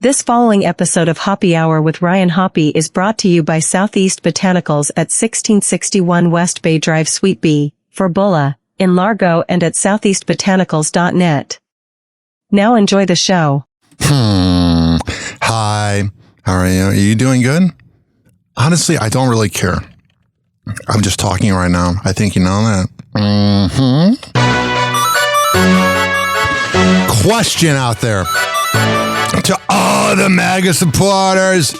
This following episode of Hoppe Hour with Ryan Hoppe is brought to you by Southeast Botanicals at 1661 West Bay Drive Suite B, for Bulla, in Largo and at southeastbotanicals.net. Now enjoy the show. Hi. How are you? Are you doing good? Honestly, I don't really care. I'm just talking right now. I think you know that. Question out there. To all the MAGA supporters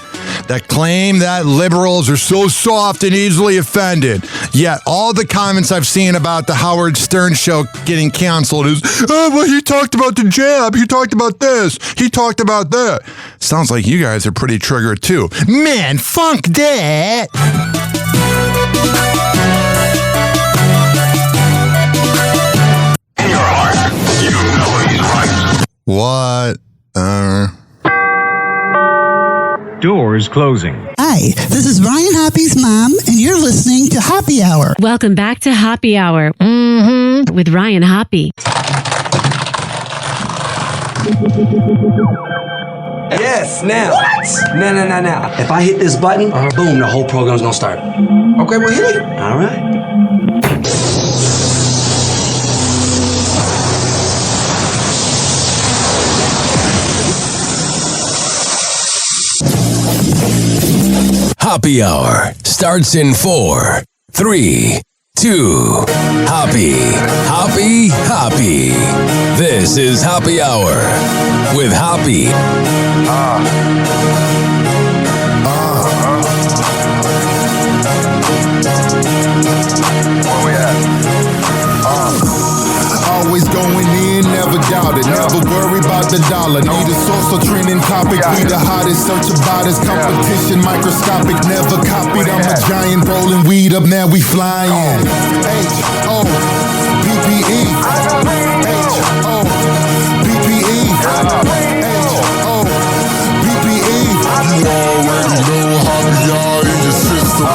that claim that liberals are so soft and easily offended. Yet all the comments I've seen about the Howard Stern show getting canceled is, oh, well, he talked about the jab, he talked about this, he talked about that. Sounds like you guys are pretty triggered too. Man, funk that. In your heart, you know he's right. What? Doors closing. Hi, this is Ryan Hoppe's mom, and you're listening to Hoppe Hour. Welcome back to Hoppe Hour with Ryan Hoppe. Yes, now. What? Now. If I hit this button, boom, the whole program's gonna start. Okay, well, hit it. All right. Hoppe Hour starts in 4, 3, 2. Hoppe. This is Hoppe Hour with Hoppe. Where we at? Always going in, never doubt it. Never worry about the dollar. Need a source or trending topic. We the hottest, search about us. Competition microscopic, never copied. I'm a giant rolling weed up, now we flying. H-O-P-P-E. H-O-P-P-E. H-O-P-P-E. You already know how we are in the system.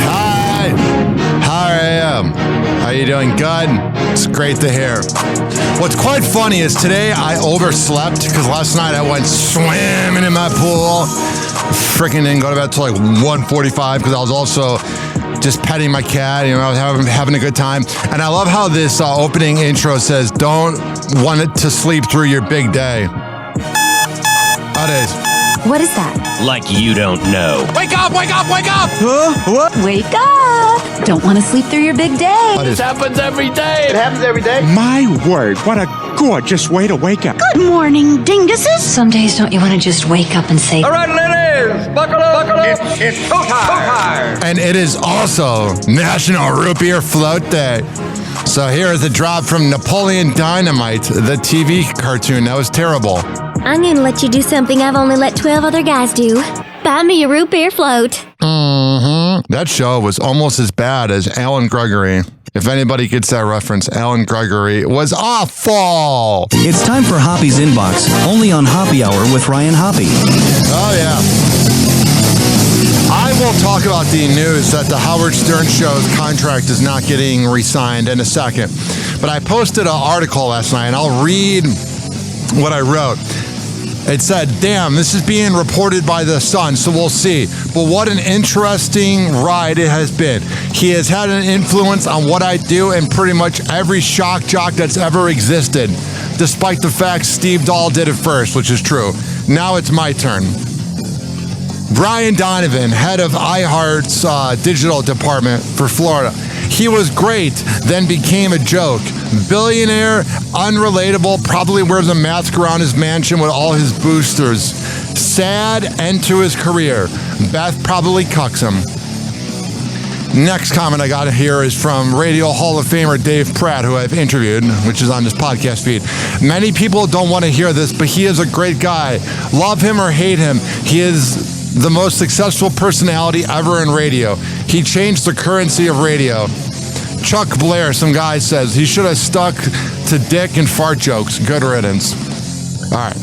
Hi. How are you? How you doing? Good? It's great to hear. What's quite funny is today I overslept because last night I went swimming in my pool. Freaking didn't go to bed till like 1:45 because I was also just petting my cat. You know, I was having a good time. And I love how this opening intro says, don't want it to sleep through your big day. That is. What is that? Like you don't know. Wake up! Huh? What? Wake up! Don't want to sleep through your big day. This happens every day. It happens every day. My word, what a gorgeous way to wake up. Good morning, dinguses. Some days don't you want to just wake up and say, All right, ladies, buckle up. It's showtime. And it is also National Root Beer Float Day. So here is a drop from Napoleon Dynamite, the TV cartoon. That was terrible. I'm going to let you do something I've only let 12 other guys do. Buy me a root beer float. That show was almost as bad as Alan Gregory. If anybody gets that reference, Alan Gregory was awful. It's time for Hoppe's Inbox, only on Hoppe Hour with Ryan Hoppe. Oh, yeah. I will talk about the news that the Howard Stern show's contract is not getting re-signed in a second. But I posted an article last night, and I'll read what I wrote. It said, damn, this is being reported by the Sun, so we'll see. But what an interesting ride it has been. He has had an influence on what I do and pretty much every shock jock that's ever existed, despite the fact Steve Dahl did it first, which is true. Now it's my turn. Brian Donovan, head of iHeart's digital department for Florida. He was great, then became a joke. Billionaire, unrelatable, probably wears a mask around his mansion with all his boosters. Sad end to his career. Beth probably cucks him. Next comment I got here is from Radio Hall of Famer Dave Pratt, who I've interviewed, which is on this podcast feed. Many people don't want to hear this, but he is a great guy. Love him or hate him, he is the most successful personality ever in radio. He changed the currency of radio. Chuck Blair, some guy says, he should have stuck to dick and fart jokes. Good riddance. All right.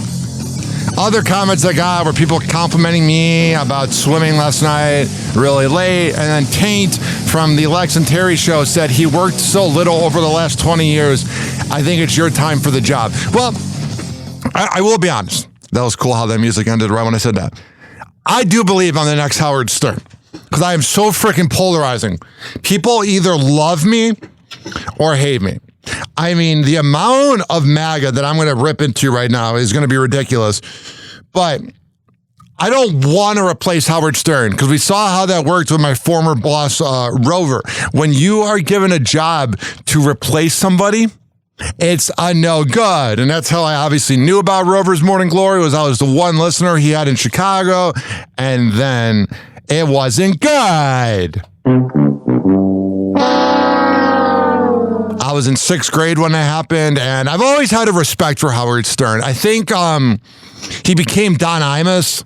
Other comments I got were people complimenting me about swimming last night really late. And then Taint from the Lex and Terry show said he worked so little over the last 20 years. I think it's your time for the job. Well, I will be honest. That was cool how that music ended right when I said that. I do believe I'm the next Howard Stern because I am so freaking polarizing. People either love me or hate me. I mean, the amount of MAGA that I'm going to rip into right now is going to be ridiculous. But I don't want to replace Howard Stern because we saw how that worked with my former boss, Rover. When you are given a job to replace somebody, it's a no good. And that's how I obviously knew about Rover's Morning Glory was I was the one listener he had in Chicago. And then it wasn't good. I was in 6th grade when that happened, and I've always had a respect for Howard Stern. I think he became Don Imus,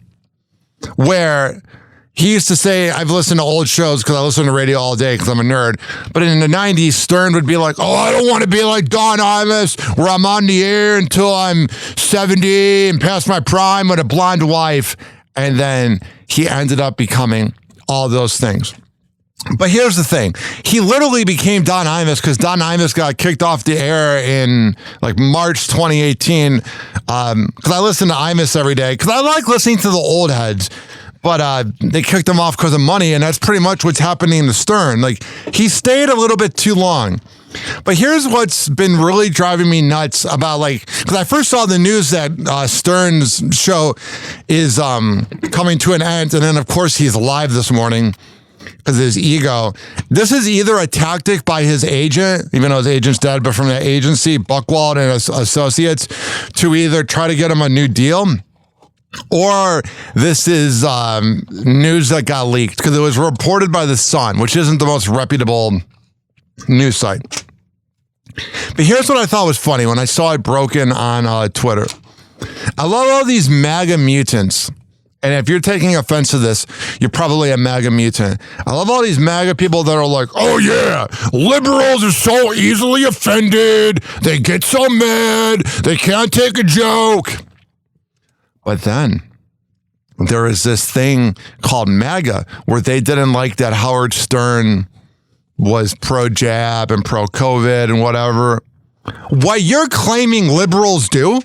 where he used to say, I've listened to old shows because I listen to radio all day because I'm a nerd. But in the 90s, Stern would be like, oh, I don't want to be like Don Imus, where I'm on the air until I'm 70 and past my prime with a blonde wife. And then he ended up becoming all those things. But here's the thing. He literally became Don Imus because Don Imus got kicked off the air in like March 2018. Because I listen to Imus every day because I like listening to the old heads. But they kicked him off because of money, and that's pretty much what's happening to Stern. Like, he stayed a little bit too long. But here's what's been really driving me nuts about, like, because I first saw the news that Stern's show is coming to an end, and then, of course, he's live this morning because of his ego. This is either a tactic by his agent, even though his agent's dead, but from the agency, Buchwald and Associates, to either try to get him a new deal, or this is news that got leaked because it was reported by The Sun, which isn't the most reputable news site. But here's what I thought was funny when I saw it broken on Twitter. I love all these MAGA mutants. And if you're taking offense to this, you're probably a MAGA mutant. I love all these MAGA people that are like, oh yeah, liberals are so easily offended. They get so mad. They can't take a joke. But then there is this thing called MAGA where they didn't like that Howard Stern was pro-jab and pro-COVID and whatever. What you're claiming liberals do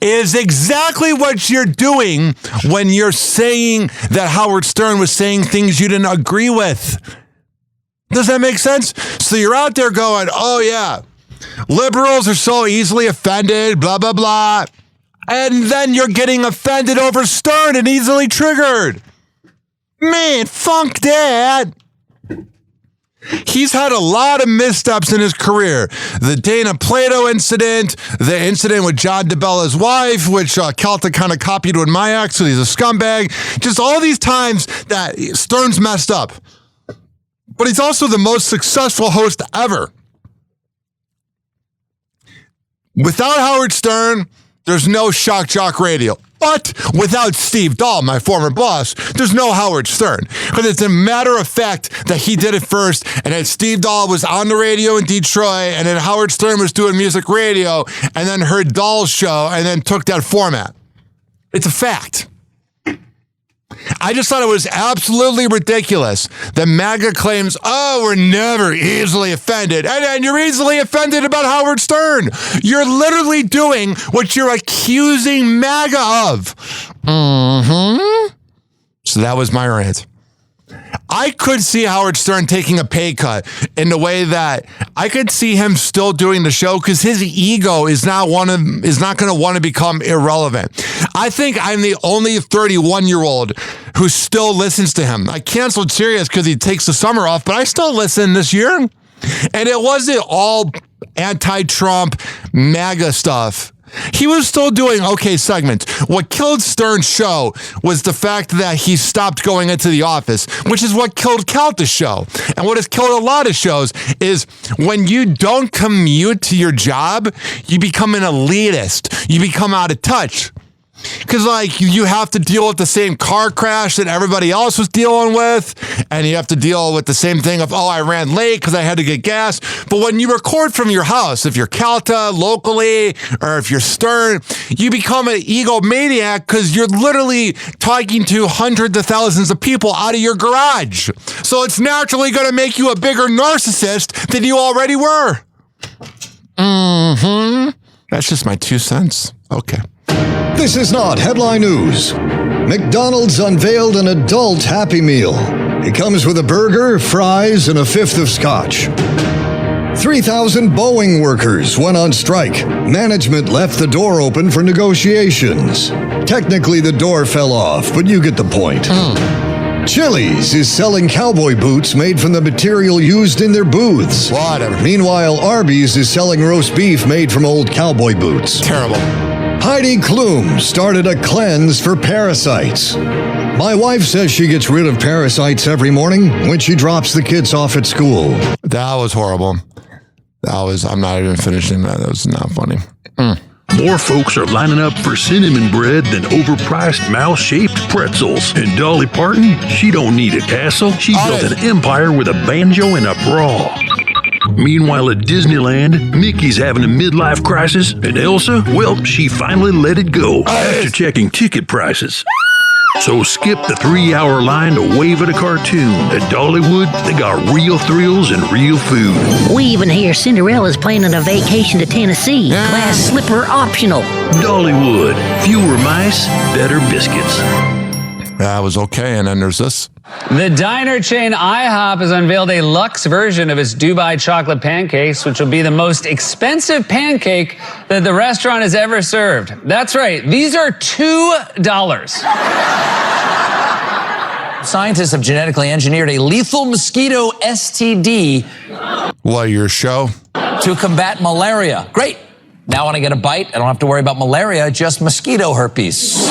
is exactly what you're doing when you're saying that Howard Stern was saying things you didn't agree with. Does that make sense? So you're out there going, oh yeah, liberals are so easily offended, blah, blah, blah. And then you're getting offended over Stern and easily triggered. Man, funk that. He's had a lot of missteps in his career. The Dana Plato incident, the incident with John DeBella's wife, which Kelta kind of copied with my ex, so he's a scumbag. Just all these times that Stern's messed up. But he's also the most successful host ever. Without Howard Stern, there's no Shock Jock Radio. But without Steve Dahl, my former boss, there's no Howard Stern. Because it's a matter of fact that he did it first, and that Steve Dahl was on the radio in Detroit, and then Howard Stern was doing music radio, and then heard Dahl's show, and then took that format. It's a fact. I just thought it was absolutely ridiculous that MAGA claims, oh, we're never easily offended. And then you're easily offended about Howard Stern. You're literally doing what you're accusing MAGA of. So that was my rant. I could see Howard Stern taking a pay cut in the way that I could see him still doing the show because his ego is not going to want to become irrelevant. I think I'm the only 31-year-old who still listens to him. I canceled Sirius because he takes the summer off, but I still listen this year. And it wasn't all anti-Trump MAGA stuff. He was still doing okay segments. What killed Stern's show was the fact that he stopped going into the office, which is what killed Kelta's show. And what has killed a lot of shows is when you don't commute to your job, you become an elitist. You become out of touch. Because, like, you have to deal with the same car crash that everybody else was dealing with, and you have to deal with the same thing of, oh, I ran late because I had to get gas. But when you record from your house, if you're Kelta locally, or if you're Stern, you become an egomaniac because you're literally talking to hundreds of thousands of people out of your garage. So it's naturally going to make you a bigger narcissist than you already were. That's just my 2 cents. Okay. This is not headline news. McDonald's unveiled an adult Happy Meal. It comes with a burger, fries, and a fifth of scotch. 3,000 Boeing workers went on strike. Management left the door open for negotiations. Technically, the door fell off, but you get the point. Chili's is selling cowboy boots made from the material used in their booths. Whatever. Meanwhile, Arby's is selling roast beef made from old cowboy boots. Terrible. Heidi Klum started a cleanse for parasites. My wife says she gets rid of parasites every morning when she drops the kids off at school. That was horrible. I'm not even finishing that. That was not funny. More folks are lining up for cinnamon bread than overpriced mouse-shaped pretzels. And Dolly Parton, she don't need a castle. She built an empire with a banjo and a bra. Meanwhile, at Disneyland, Mickey's having a midlife crisis, and Elsa, well, she finally let it go after checking ticket prices. So skip the 3-hour line to wave at a cartoon. At Dollywood, they got real thrills and real food. We even hear Cinderella's planning a vacation to Tennessee. Glass slipper optional. Dollywood. Fewer mice, better biscuits. That was okay, and then there's this. The diner chain IHOP has unveiled a luxe version of its Dubai chocolate pancakes, which will be the most expensive pancake that the restaurant has ever served. That's right, these are $2. Scientists have genetically engineered a lethal mosquito STD. What, your show? To combat malaria. Great. Now when I get a bite, I don't have to worry about malaria, just mosquito herpes.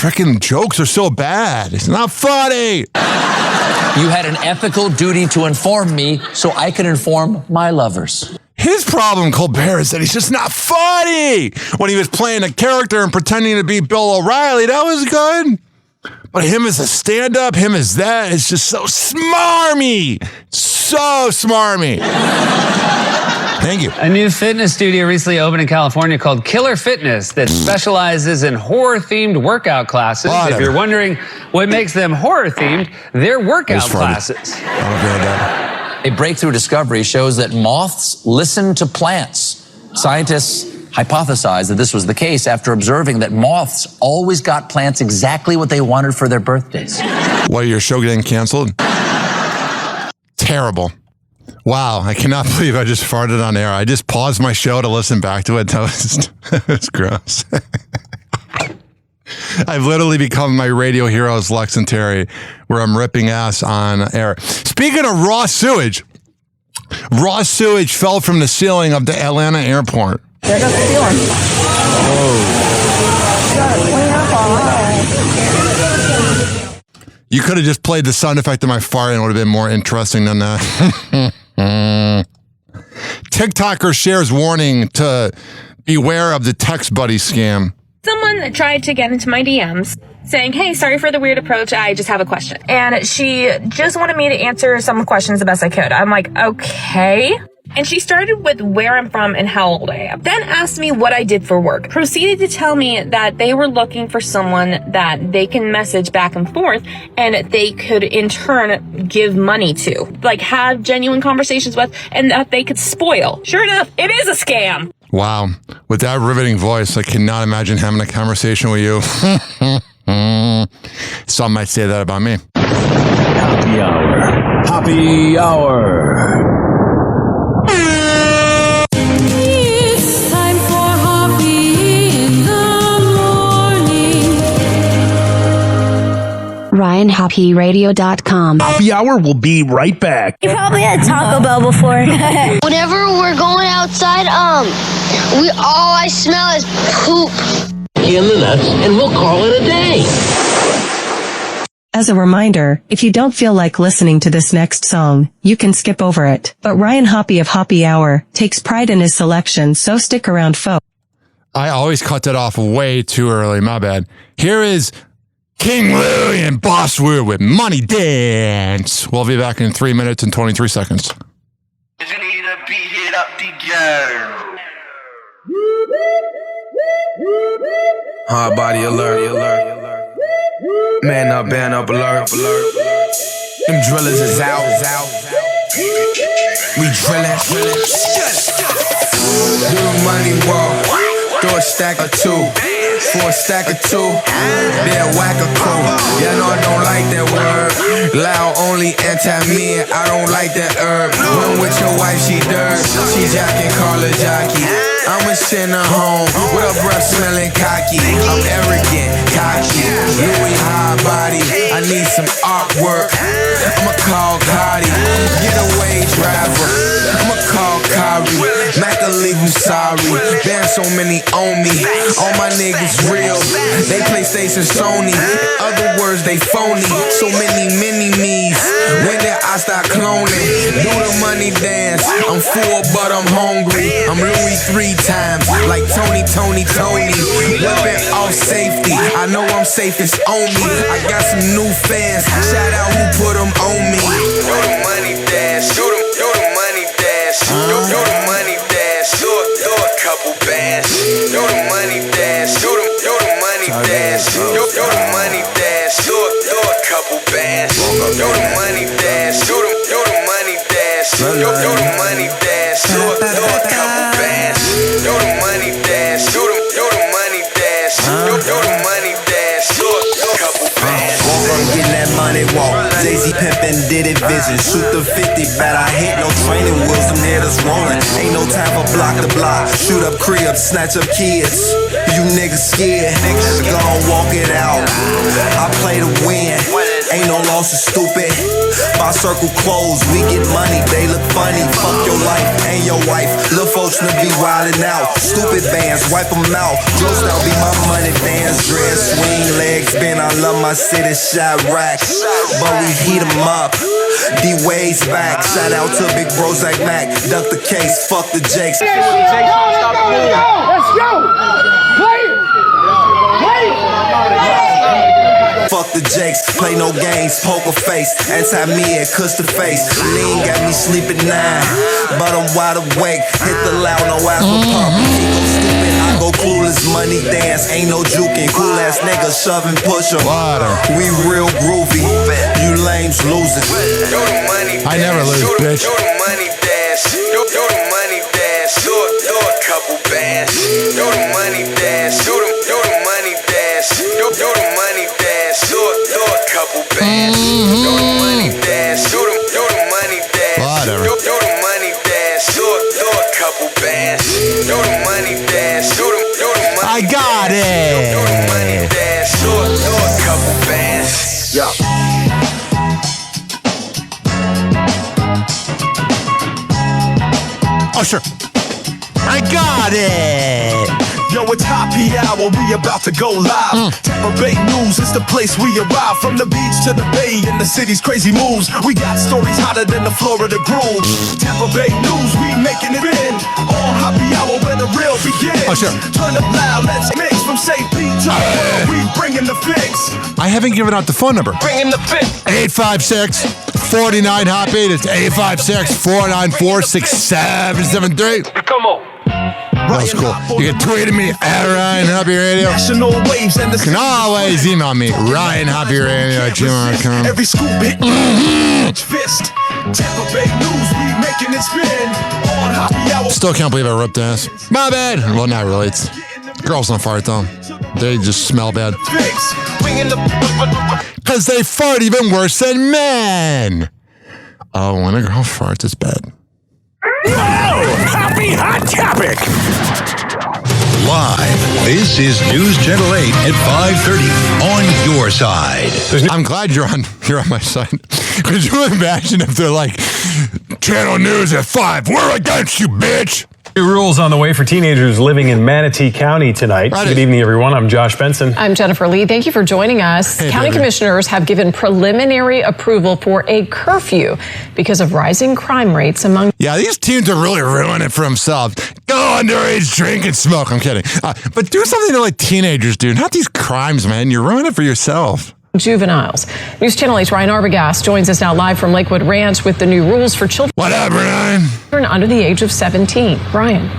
Freaking jokes are so bad. It's not funny. You had an ethical duty to inform me so I could inform my lovers. His problem, Colbert, is that he's just not funny. When he was playing a character and pretending to be Bill O'Reilly, that was good. But him as a stand-up, him as that, is just so smarmy. So smarmy. Thank you. A new fitness studio recently opened in California called Killer Fitness that specializes in horror-themed workout classes. Whatever. If you're wondering what makes them horror-themed, they're workout classes. I don't feel that. A breakthrough discovery shows that moths listen to plants. Scientists hypothesized that this was the case after observing that moths always got plants exactly what they wanted for their birthdays. What, your show getting canceled? Terrible. Wow, I cannot believe I just farted on air. I just paused my show to listen back to it. That was gross. I've literally become my radio heroes, Lex and Terry, where I'm ripping ass on air. Speaking of raw sewage fell from the ceiling of the Atlanta airport. There goes the ceiling. You could have just played the sound effect of my fart and it would have been more interesting than that. TikToker shares warning to beware of the text buddy scam. Someone tried to get into my DMs saying, hey, sorry for the weird approach. I just have a question. And she just wanted me to answer some questions the best I could. I'm like, okay. And she started with where I'm from and how old I am. Then asked me what I did for work. Proceeded to tell me that they were looking for someone that they can message back and forth and they could in turn give money to. Like have genuine conversations with and that they could spoil. Sure enough, it is a scam. Wow. With that riveting voice, I cannot imagine having a conversation with you. Some might say that about me. Happy Hour. Happy Hour. It's time for Hoppe in the morning. RyanHoppyRadio.com. Happy Hour will be right back. You probably had Taco Bell before. Whenever we're going outside, all I smell is poop. In the nuts, and we'll call it a day. As a reminder, if you don't feel like listening to this next song, you can skip over it. But Ryan Hoppe of Hoppe Hour takes pride in his selection, so stick around, folks. I always cut that off way too early. My bad. Here is King Louie and Boss Woo with Money Dance. We'll be back in 3 minutes and 23 seconds. Hard body alert. Man up, band up, alert. Them drillers is out. We drillin'. Do the money walk. Throw a stack of two. For a stack of two. Then whack a crew. Yeah, no, I don't like that word. Loud only anti-men. I don't like that herb. When with your wife, she dirt. She jocking, call her jockey. I'ma send her home with her breath smelling cocky. I'm arrogant, cocky, Louis high body. I need some artwork. I'ma call Cardi, getaway driver. I'ma call Kari, Mac will leave you sorry. Been so many on me, all my niggas real. They PlayStation, Sony. In other words, they phony. So many mini-me's. When did I start cloning? Do the money dance. I'm full, but I'm hungry. I'm Louis 3 times, like Tony. Weapon off safety. I know I'm safe, it's on me. I got some new fans. Shout out who put them on me. Do the money dance. Do the money dance. Do the money dance. Do a couple bands. Do the money dance. Do the money dance. Do the money dance. Do a couple bands. Do the money dance. Do the money dance. Do the money dance. Do a couple bands. Do the money dance. Do the money dance. Do the money dance. Do a couple bands. Walk on getting that money walk. Jay-Z pimpin' did it vision. Shoot the 50, bet I hit no training wheels. Them hitters rolling. Ain't no time for block to block. Shoot up cribs, snatch up kids. You niggas scared. Go on, walk it out. I play to win. Ain't no losses, stupid. My circle closed, we get money, they look funny. Fuck your life and your wife. Lil' folks to be wildin' out. Stupid bands, wipe them out. Joe style be my money dance. Dress, swing, legs, spin. I love my city, shot racks. But we heat them up. D-Wade's back. Shout out to Big Bro Zach Mac. Duck the case, fuck the Jakes. Let's go! Play it! Fuck the Jakes, play no games, poker face, anti-me cuss the face. Lean got me sleeping 9, but I'm wide awake. Hit the loud, no ass for pump. He go stupid, I go clueless, money dance, ain't no juking. Cool ass nigga shoving, push 'em. We real groovy, you lames losing. I never lose, bitch. Do the money dance, do the money dance, do a couple bands. Do the money dance, do the money dance, do the money dance, do a couple bands. Do the money dance, do the money dance, do the money dance, do a couple bands. Do the money dance, do the money. I got it. Do the money dance, do a couple bands. Yeah. Oh, sure. I got it. Yo, it's Hoppe Hour, we about to go live. Tampa Bay News is the place we arrive. From the beach to the bay and the city's crazy moves. We got stories hotter than the Florida groove. Tampa Bay News, we making it big. On Hoppe Hour where the real begins. Oh, sure. Turn up loud, let's mix from St. Pete to the world. We bringing the fix. I haven't given out the phone number. Bringing the fix. 856-49-HOPPE. That's 856-494-6773. Come on. That's cool. You can tweet at me at Ryan Hoppe Radio. National waves and the You can always email me, RyanHoppeRadio@gmail.com. Every scoop hit fist. Tampa Bay News, we making it spin. On Hoppe Hour. Still can't believe I ripped ass. My bad. Well, not really. It's girls don't fart though. They just smell bad. Because they fart even worse than men. Oh, when a girl farts, it's bad. Happy Hot Topic. Live. This is News Channel 8 at 5:30 on your side. I'm glad you're on my side. Could you imagine if they're like, Channel News at 5, we're against you, bitch. New rules on the way for teenagers living in Manatee County tonight. Good evening, everyone. I'm Josh Benson. I'm Jennifer Lee. Thank you for joining us. Hey, County baby. commissioners have given preliminary approval for a curfew because of rising crime rates among. Yeah, these teens are really ruining it for themselves. Go underage, drink, and smoke. I'm kidding. But do something to like teenagers do. Not these crimes, man. You're ruining it for yourself. Juveniles. News Channel 8's Ryan Arbogast joins us now live from Lakewood Ranch with the new rules for children. What up, Ryan? Under the age of 17. Ryan.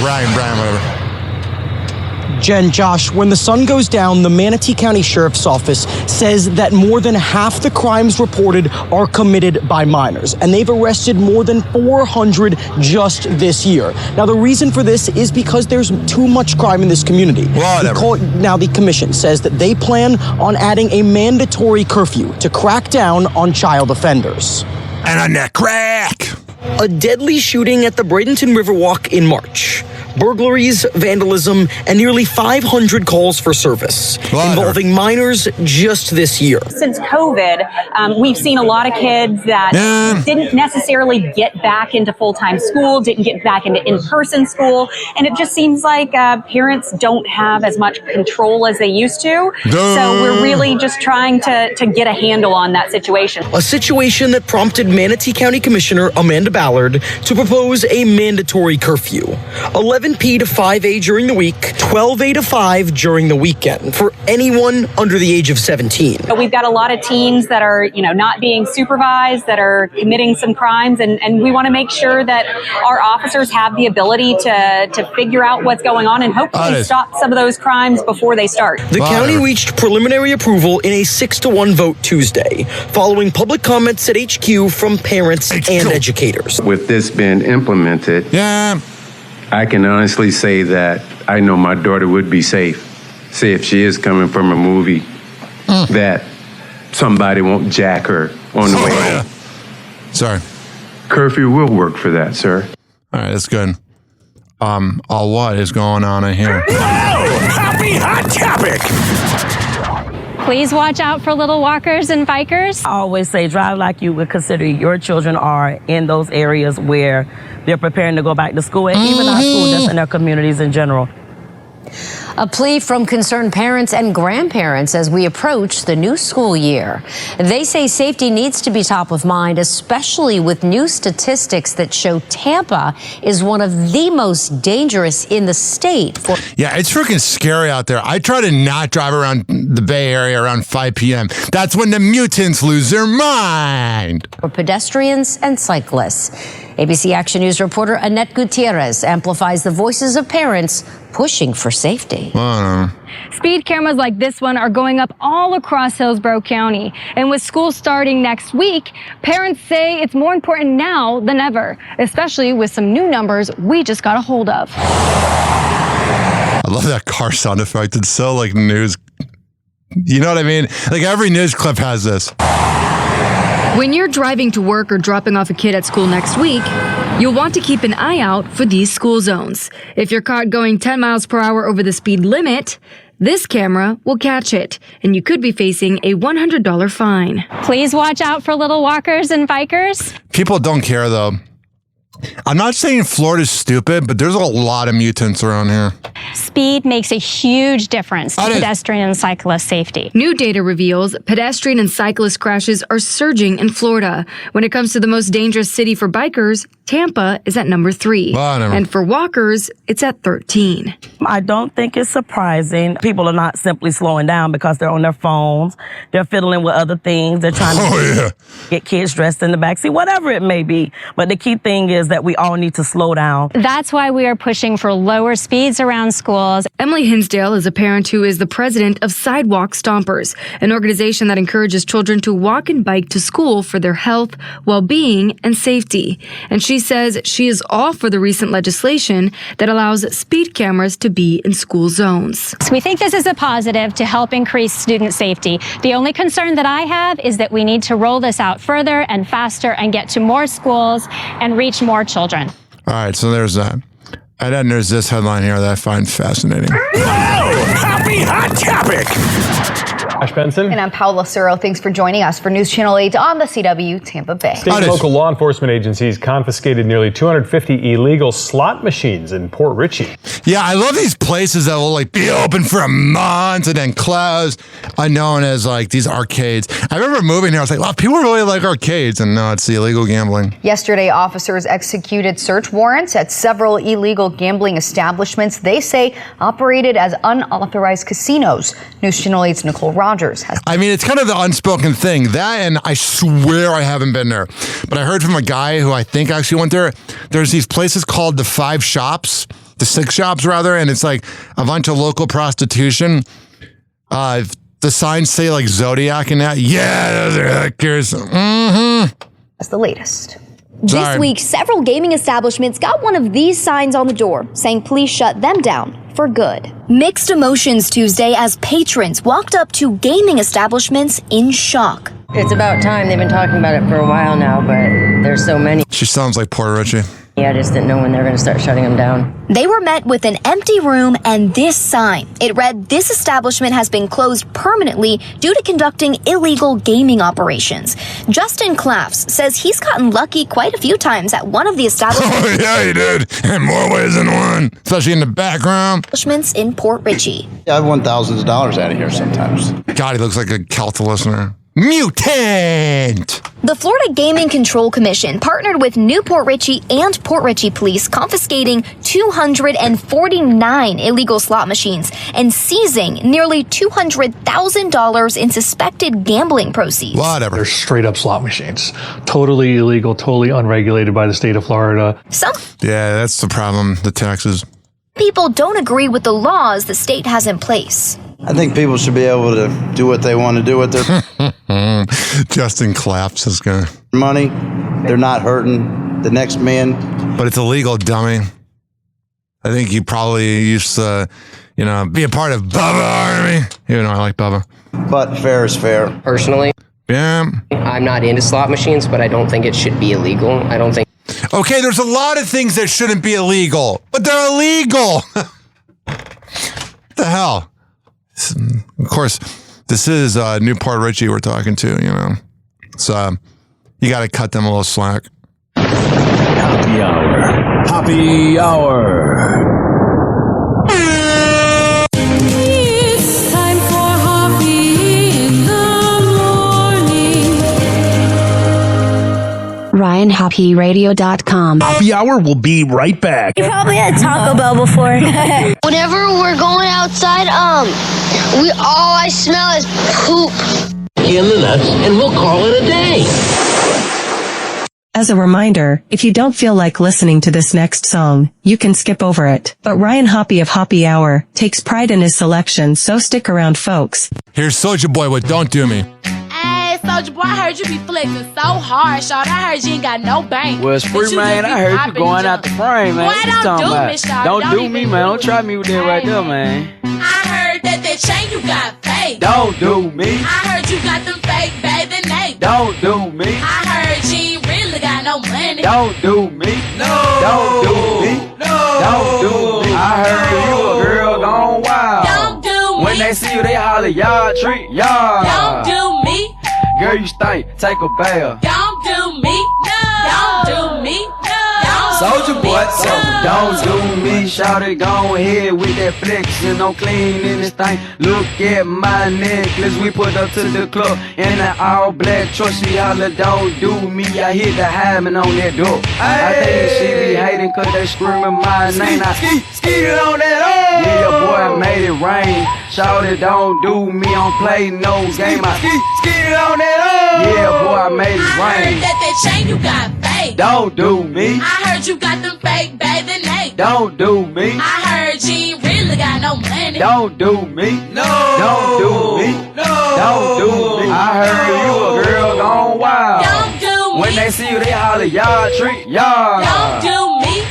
Ryan, whatever. Jen, Josh, when the sun goes down, the Manatee County Sheriff's Office says that more than half the crimes reported are committed by minors, and they've arrested more than 400 just this year. Now, the reason for this is because there's too much crime in this community. Now, the commission says that they plan on adding a mandatory curfew to crack down on child offenders. And on that crack! A deadly shooting at the Bradenton Riverwalk in March. Burglaries, vandalism, and nearly 500 calls for service involving minors just this year. Since COVID, we've seen a lot of kids that didn't necessarily get back into full-time school, didn't get back into in-person school, and it just seems like parents don't have as much control as they used to. So we're really just trying to get a handle on that situation. A situation that prompted Manatee County Commissioner Amanda Ballard to propose a mandatory curfew. 11p to 5a during the week, 12a to 5 during the weekend for anyone under the age of 17. We've got a lot of teens that are, not being supervised, that are committing some crimes, and we want to make sure that our officers have the ability to figure out what's going on and hopefully stop some of those crimes before they start. The county reached preliminary approval in a 6-1 vote Tuesday, following public comments at HQ from parents and educators. With this being implemented, I can honestly say that I know my daughter would be safe. Say if she is coming from a movie, that somebody won't jack her on the way home. Sorry. Curfew will work for that, sir. All right, that's good. What is going on in here? Happy Hot Topic! Please watch out for little walkers and bikers. I always say drive like you would consider your children are in those areas where they're preparing to go back to school, and even our school, just in our communities in general. A plea from concerned parents and grandparents as we approach the new school year. They say safety needs to be top of mind, especially with new statistics that show Tampa is one of the most dangerous in the state. Yeah, it's freaking scary out there. I try to not drive around the Bay Area around 5 p.m. That's when the mutants lose their mind. For pedestrians and cyclists. ABC Action News reporter Annette Gutierrez amplifies the voices of parents pushing for safety. Speed cameras like this one are going up all across Hillsborough County. And with school starting next week, parents say it's more important now than ever, especially with some new numbers we just got a hold of. I love that car sound effect. It's so like news. You know what I mean? Like every news clip has this. When you're driving to work or dropping off a kid at school next week, you'll want to keep an eye out for these school zones. If you're caught going 10 miles per hour over the speed limit, this camera will catch it, and you could be facing a $100 fine. Please watch out for little walkers and bikers. People don't care, though. I'm not saying Florida's stupid, but there's a lot of mutants around here. Speed makes a huge difference to pedestrian and cyclist safety. New data reveals pedestrian and cyclist crashes are surging in Florida. When it comes to the most dangerous city for bikers, Tampa is at number 3. And for walkers, it's at 13. I don't think it's surprising. People are not simply slowing down because they're on their phones. They're fiddling with other things. They're trying to get kids dressed in the backseat, whatever it may be. But the key thing is that we all need to slow down. That's why we are pushing for lower speeds around schools. Emily Hinsdale is a parent who is the president of Sidewalk Stompers, an organization that encourages children to walk and bike to school for their health, well-being, and safety. And she says she is all for the recent legislation that allows speed cameras to be in school zones. So we think this is a positive to help increase student safety. The only concern that I have is that we need to roll this out further and faster and get to more schools and reach more children. All right, so there's that. And then there's this headline here that I find fascinating. Happy Hot Topic! Josh Benson. And I'm Paula Lucero. Thanks for joining us for News Channel 8 on the CW Tampa Bay. State and local law enforcement agencies confiscated nearly 250 illegal slot machines in Port Richey. Yeah, I love these places that will like be open for a month and then close, unknown as like these arcades. I remember moving here, I was like, wow, people really like arcades, and no, it's the illegal gambling. Yesterday, officers executed search warrants at several illegal gambling establishments they say operated as unauthorized casinos. News Channel 8's Nicole Rogers has. I mean, it's kind of the unspoken thing. That, and I swear I haven't been there, but I heard from a guy who I think actually went there. There's these places called the 5 Shops. the sex shops rather, and it's like a bunch of local prostitution. The signs say like Zodiac and that. Yeah, those are hookers. That's the latest. This week, several gaming establishments got one of these signs on the door saying please shut them down for good. Mixed emotions Tuesday as patrons walked up to gaming establishments in shock. It's about time. They've been talking about it for a while now, but there's so many. She sounds like poor Richie. Yeah, I just didn't know when they were going to start shutting them down. They were met with an empty room and this sign. It read, "This establishment has been closed permanently due to conducting illegal gaming operations." Justin Claffs says he's gotten lucky quite a few times at one of the establishments. Oh, yeah, he did. In more ways than one, especially in the background. Establishments in Port Richey. I've won thousands of dollars out of here sometimes. God, he looks like a Celta listener. Mutant! The Florida Gaming Control Commission partnered with Newport Richey and Port Richey Police, confiscating 249 illegal slot machines and seizing nearly $200,000 in suspected gambling proceeds. Whatever. They're straight up slot machines. Totally illegal, totally unregulated by the state of Florida. Yeah, that's the problem, the taxes. People don't agree with the laws the state has in place. I think people should be able to do what they want to do with their Justin Claps is gonna money. They're not hurting the next man. But it's illegal, dummy. I think you probably used to, be a part of Bubba Army. Even though I like Bubba. But fair is fair. Personally, yeah, I'm not into slot machines, but I don't think it should be illegal. I don't think. Okay, there's a lot of things that shouldn't be illegal, but they're illegal. What the hell? Of course, this is Newport Richey we're talking to, So you got to cut them a little slack. Happy hour. Happy hour. It's time for Hoppe in the morning. RyanHoppyRadio.com. Happy hour will be right back. You probably had Taco Bell before. Whenever we're going outside, all I smell is poop. In the nuts, and we'll call it a day. As a reminder, if you don't feel like listening to this next song, you can skip over it. But Ryan Hoppe of Hoppe Hour takes pride in his selection, so stick around, folks. Here's Soulja Boy with Don't Do Me. Hey, Soulja Boy, I heard you be flexing so hard, shawty. I heard you ain't got no bank. Well, Spree, man, I heard you going out the frame, man. Boy, don't do me, shawty. Don't do me, man. Don't try me with that right there, man. I heard that chain you got fake. Don't do me. I heard you got them fake bathing Nate. Don't do me. I heard you ain't really got no money. Don't do me. No. Don't do me. No. Don't do me. I heard you a girl gone wild. Don't do me. When they see you, they holler, y'all treat y'all. Don't do me. Girl, you stink. Take a bath. Don't do me. No. Don't do me. No. Soulja Boy, so don't do me. Shout it, go ahead with that flexing. I'm clean in this thing. Look at my necklace. We put up to the club in an all black truck. She holla, don't do me. I hit the hymen on that door. I think she be hating cause they screaming my name. I skeeted on that door. Yeah, your boy made it rain. Shout it, don't do me. I don't play no game. I skeeted on that door. Yeah, boy, I made it rain. I heard that chain you got fake. Don't do me. I heard you got them fake bathing Nate. Don't do me. I heard you ain't really got no money. Don't do me. No. Don't do me. No. Don't do me. I heard you a girl gone wild. Don't do me. When they see you, they holler, y'all treat y'all. Don't do me.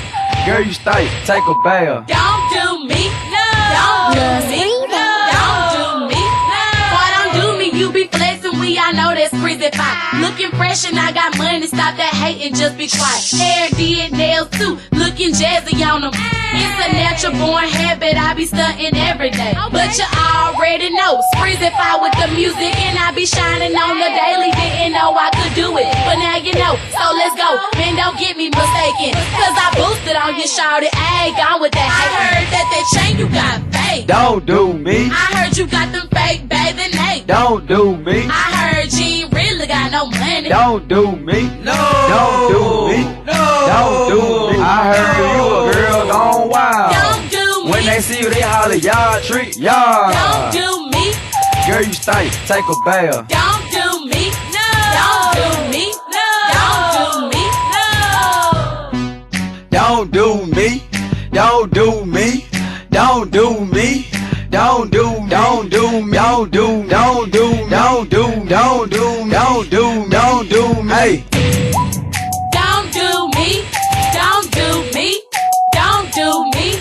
Girl, you stink. Take a bath. Don't do me. No. Don't do me. No. Don't do me. No. Boy, don't do me. You be flexing. I know that's crazy fine. Looking fresh and I got money. Stop that hating, just be quiet. Hair did, nails too. Looking jazzy on them. It's a natural born habit. I be stunting every day. But you already know. Spreezy fire with the music and I be shining on the daily. Didn't know I could do it, but now you know. So let's go. Man, don't get me mistaken. Cause I boosted on you, shawty. I ain't gone with that. I heard that chain you got fake. Don't do me. I heard you got them fake bathing Nate. Don't do me. I heard you ain't really got no money. Don't do me. No. Don't do me. No. Don't do me. I heard you a girl gone wild. Don't do me. When they see you, they holler, y'all treat y'all. Don't do me. Girl, you stink. Take a bath. Don't do me. No. Don't do me. No. Don't do me. No. Don't do me. Don't do me. Don't do me. Don't do me. Don't do me. Don't do. Don't do. Don't do. Don't do. Don't do. Don't do. Hey. Don't do me. Don't do me. Don't do me.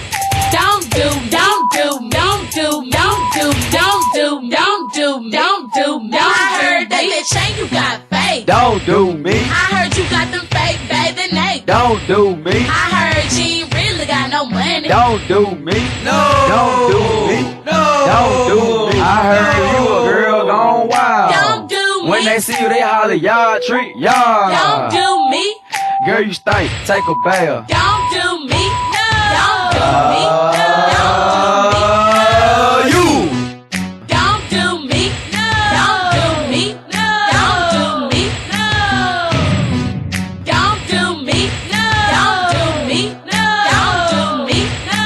Don't do. Don't do. Don't do. Don't do. Don't do. Don't do. Don't do. I heard that chain you got fake. Don't do me. I heard you got them fake bathing apes. Don't do me. I heard you ain't really got no money. Don't do me. No. Don't do me. No. Don't do me. I heard you a girl gone wild. Don't do me. When they see you, they holler, y'all treat y'all. Don't do me. Girl, you stink. Take a bath. Don't do me. No. Don't do me. Don't do me. You. Don't do me. No. Don't do me. No. Don't do me. No. Don't do me. No. Don't do me. No. Don't do me. No.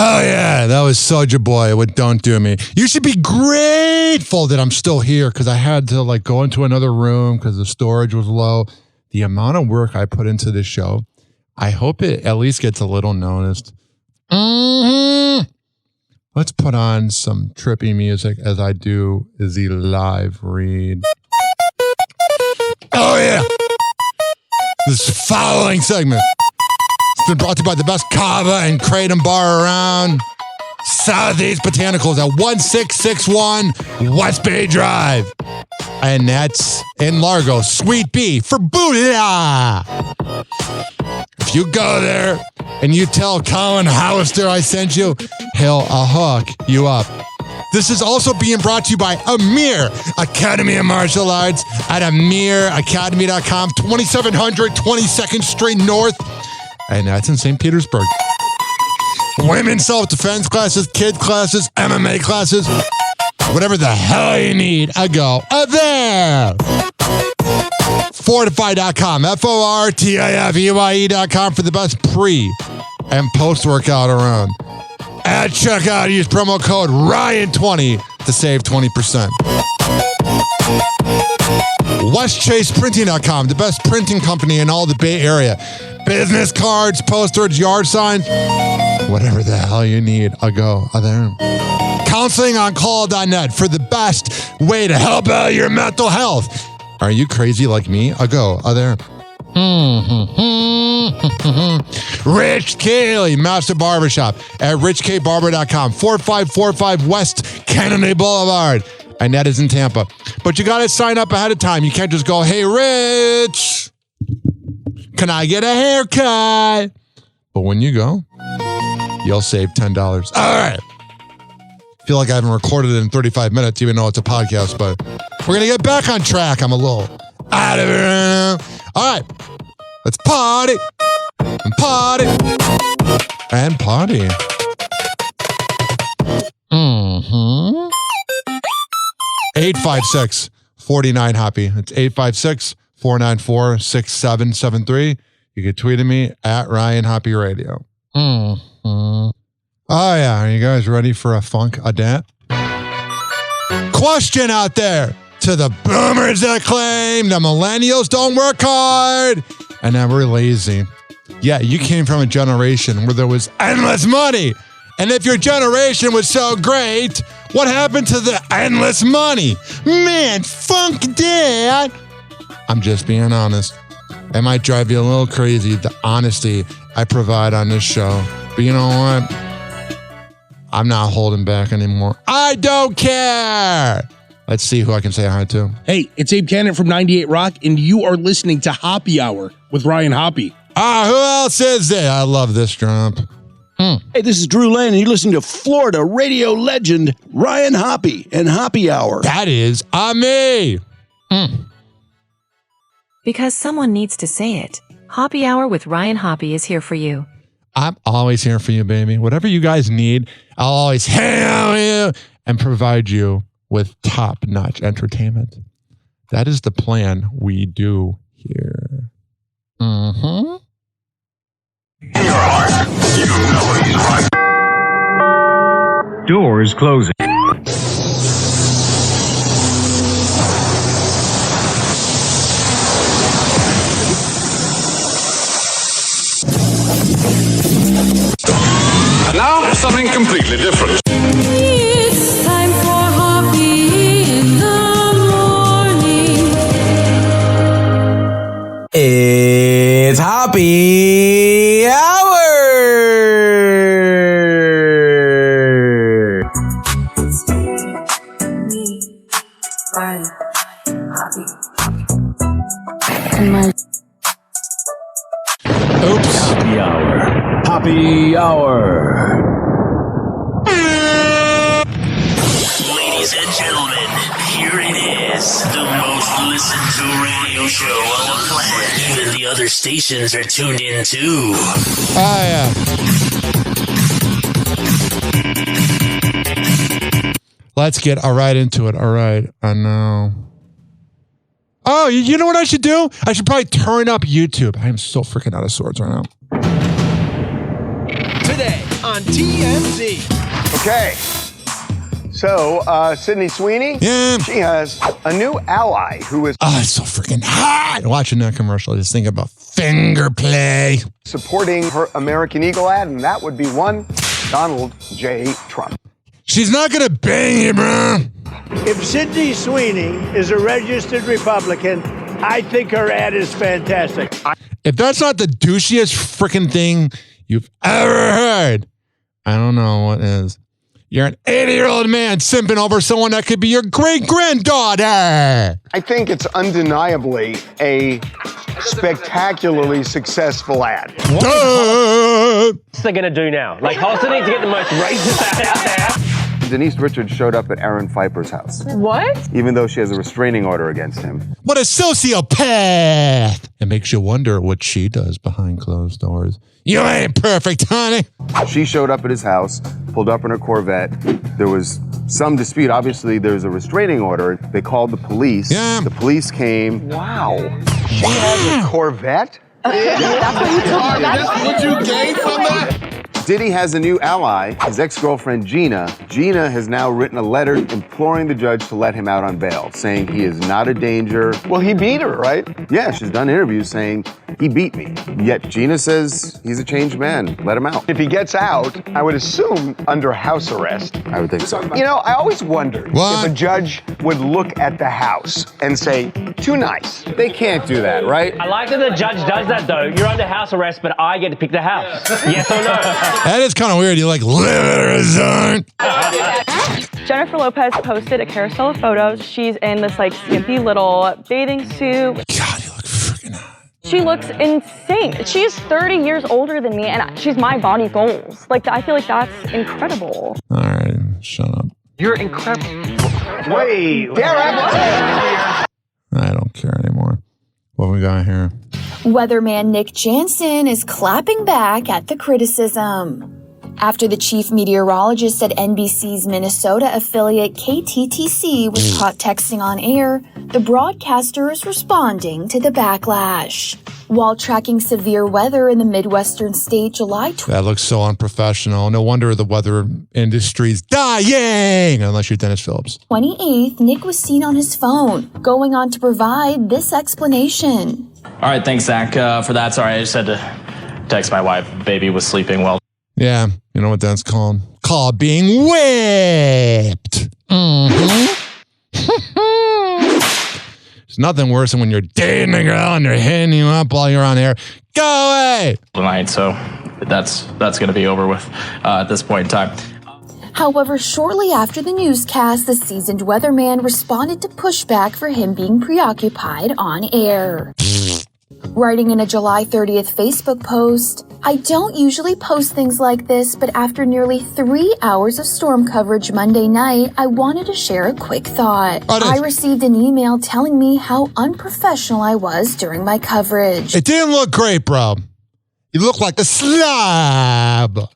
Oh, yeah, that was Soulja Boy with Don't Do Me. You should be grateful that I'm still here because I had to like go into another room because the storage was low. The amount of work I put into this show, I hope it at least gets a little noticed. Let's put on some trippy music as I do the live read. Oh, yeah. This following segment has been brought to you by the best kava and kratom bar around. Southeast Botanicals at 1661 West Bay Drive. And that's in Largo, Sweet Bee for Buddha. If you go there and you tell Colin Hollister I sent you, he'll hook you up. This is also being brought to you by Amir Academy of Martial Arts at amiracademy.com, 2700 22nd Street North. And that's in St. Petersburg. Women's self-defense classes, kid classes, MMA classes, whatever the hell you need, I go there. Fortify.com, FORTIFUIE.com for the best pre and post-workout around. At checkout, use promo code RYAN20 to save 20%. WestChasePrinting.com, the best printing company in all the Bay Area. Business cards, posters, yard signs, whatever the hell you need, I'll go there. CounselingOnCall.net for the best way to help out your mental health. Are you crazy like me? I'll go there. Rich Cayley, Master Barbershop at richkbarber.com, 4545 West Kennedy Boulevard. And that is in Tampa. But you got to sign up ahead of time. You can't just go, hey, Rich, can I get a haircut? But when you go, you'll save $10. All right. Feel like I haven't recorded it in 35 minutes, even though it's a podcast, but we're going to get back on track. I'm a little out of it. All right. Let's party and party and party. 856-49-HOPPY. It's 856-494-6773. You can tweet at me at Ryan Hoppy Radio. Oh, yeah. Are you guys ready for a funk a dat? Question out there to the boomers that claim the millennials don't work hard and that we're lazy. Yeah, you came from a generation where there was endless money. And if your generation was so great, what happened to the endless money? Man, funk that. I'm just being honest. It might drive you a little crazy, the honesty I provide on this show. But you know what? I'm not holding back anymore. I don't care. Let's see who I can say hi to. Hey, it's Abe Cannon from 98 Rock, and you are listening to Hoppy Hour with Ryan Hoppy. Who else is there? I love this jump. Hey, this is Drew Lane, and you're listening to Florida radio legend Ryan Hoppy and Hoppy Hour. That is me. Because someone needs to say it. Hoppy Hour with Ryan Hoppy is here for you. I'm always here for you, baby. Whatever you guys need, I'll always hail you and provide you with top-notch entertainment. That is the plan we do here. Doors closing. something completely different. It's time for Hoppe in the morning. It's Hoppe Hour! Oops. Hoppe Hour. Hoppe Hour. Ladies and gentlemen, here it is, the most listened to radio show on the planet. Even the other stations are tuned in too. Yeah. Let's get right into it. All right. I know. Oh, you know what I should do? I should probably turn up YouTube. I am so freaking out of sorts right now. Today on TMZ. Okay. So, Sydney Sweeney, she has a new ally who is... Oh, it's so freaking hot. Watching that commercial, just think about finger play. ...supporting her American Eagle ad, and that would be one Donald J. Trump. She's not going to bang you, bro. If Sydney Sweeney is a registered Republican, I think her ad is fantastic. If that's not the douchiest freaking thing you've ever heard, I don't know what is. You're an 80-year-old man simping over someone that could be your great-granddaughter. I think it's undeniably a spectacularly successful ad. What's they going to do now? Like, Holster needs to get the most racist ad out there. Denise Richards showed up at Aaron Pfeiffer's house. What? Even though she has a restraining order against him. What a sociopath! It makes you wonder what she does behind closed doors. You ain't perfect, honey. She showed up at his house, pulled up in her Corvette. There was some dispute. Obviously, there's a restraining order. They called the police. Yeah. The police came. Wow. She has a Corvette? That's what you gained from that? Diddy has a new ally, his ex-girlfriend Gina. Gina has now written a letter imploring the judge to let him out on bail, saying he is not a danger. Well, he beat her, right? Yeah, she's done interviews saying he beat me. Yet Gina says he's a changed man. Let him out. If he gets out, I would assume under house arrest. I would think so. You know, I always wondered if a judge would look at the house and say, too nice. They can't do that, right? I like that the judge does that, though. You're under house arrest, but I get to pick the house. Yes or no? That is kind of weird. You like live at a resort. Jennifer Lopez posted a carousel of photos. She's in this like skimpy little bathing suit. God, you look freaking hot. She looks insane. She's 30 years older than me, and she's my body goals. Like, I feel like that's incredible. All right, shut up. You're incredible. Wait, I don't care anymore. What we got here? Weatherman Nick Jansen is clapping back at the criticism. After the chief meteorologist at NBC's Minnesota affiliate KTTC was caught texting on air, the broadcaster is responding to the backlash. While tracking severe weather in the Midwestern state July 20th. That looks so unprofessional. No wonder the weather industry's dying, unless you're Dennis Phillips. 28th, Nick was seen on his phone, going on to provide this explanation. All right, thanks, Zach, for that. Sorry, I just had to text my wife. Baby was sleeping well. Yeah, you know what that's called? Called being whipped. Mm-hmm. There's nothing worse than when you're dating a girl and they're hitting you up while you're on air. Go away! Tonight, so that's going to be over with at this point in time. However, shortly after the newscast, the seasoned weatherman responded to pushback for him being preoccupied on air. Writing in a July 30th Facebook post, I don't usually post things like this, but after nearly 3 hours of storm coverage Monday night, I wanted to share a quick thought. I received an email telling me how unprofessional I was during my coverage. It didn't look great, bro. You look like a slob.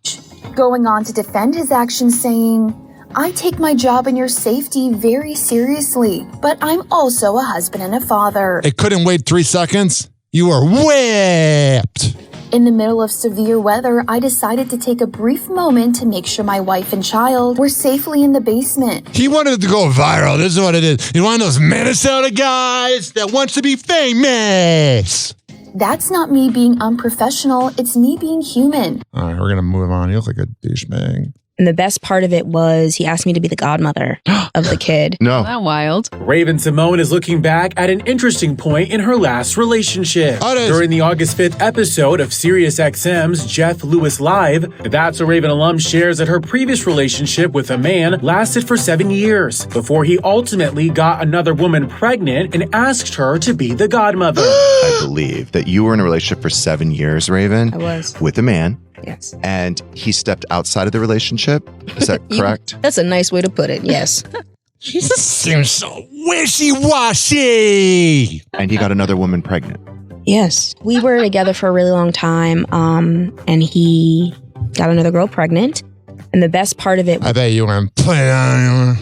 Going on to defend his actions, saying, I take my job and your safety very seriously, but I'm also a husband and a father. It couldn't wait 3 seconds? You were whipped. In the middle of severe weather, I decided to take a brief moment to make sure my wife and child were safely in the basement. He wanted it to go viral. This is what it is. He's one of those Minnesota guys that wants to be famous. "That's not me being unprofessional, it's me being human." All right, we're going to move on. You look like a douchebag. And the best part of it was he asked me to be the godmother of the kid. No. That wild. Raven Simone is looking back at an interesting point in her last relationship. During the August 5th episode of SiriusXM's Jeff Lewis Live, That's a Raven alum shares that her previous relationship with a man lasted for 7 years before he ultimately got another woman pregnant and asked her to be the godmother. I believe that you were in a relationship for 7 years, Raven. I was. With a man. Yes. And he stepped outside of the relationship. Is that correct? That's a nice way to put it, yes. Jesus seems so wishy-washy. And he got another woman pregnant. Yes. We were together for a really long time, and he got another girl pregnant. And the best part of it I bet you were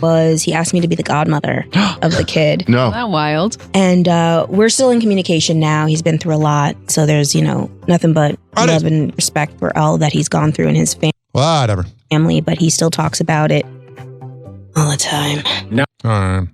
was he asked me to be the godmother of the kid. No. That wild. And we're still in communication now. He's been through a lot. So there's, nothing but love and respect for all that he's gone through in his Whatever. family. But he still talks about it all the time. No. All right.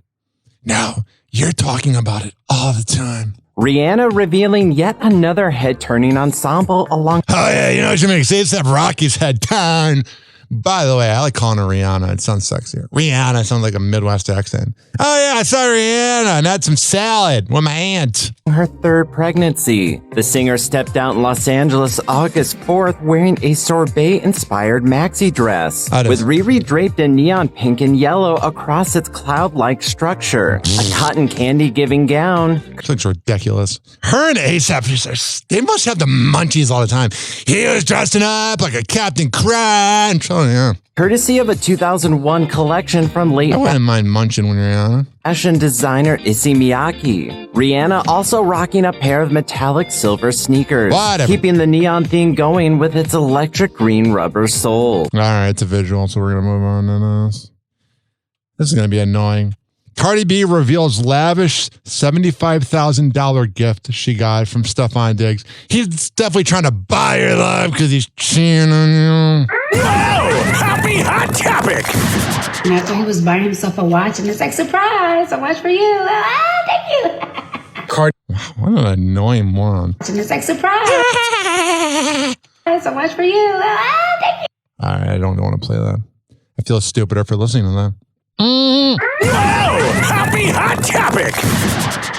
Now, you're talking about it all the time. Rihanna revealing yet another head-turning ensemble along... Oh, yeah, you know what you make? Say it's that Rocky's head turn. By the way, I like calling her Rihanna. It sounds sexier. Rihanna sounds like a Midwest accent. Oh, yeah, I saw Rihanna and had some salad with my aunt. Her third pregnancy. The singer stepped out in Los Angeles August 4th wearing a sorbet-inspired maxi dress with Riri draped in neon pink and yellow across its cloud-like structure. A cotton candy-giving gown. This looks ridiculous. Her and A$AP, they must have the munchies all the time. He was dressing up like a Captain Crunch. Oh, yeah. Courtesy of a 2001 collection from late... I wouldn't mind munching when you're on. Fashion designer Issey Miyake. Rihanna also rocking a pair of metallic silver sneakers. Whatever. Keeping the neon theme going with its electric green rubber sole. All right, it's a visual, so we're going to move on to this. This is going to be annoying. Cardi B reveals lavish $75,000 gift she got from Stefan Diggs. He's definitely trying to buy her love because he's cheating on you. Whoa! Happy hot topic! And after he was buying himself a watch, and it's like, surprise, a watch for you. Ah, thank you. Cardi, what an annoying moron. And it's like, surprise, a watch for you. Ah, thank you. All right, I don't want to play that. I feel stupider for listening to that. Whoa! Happy hot topic!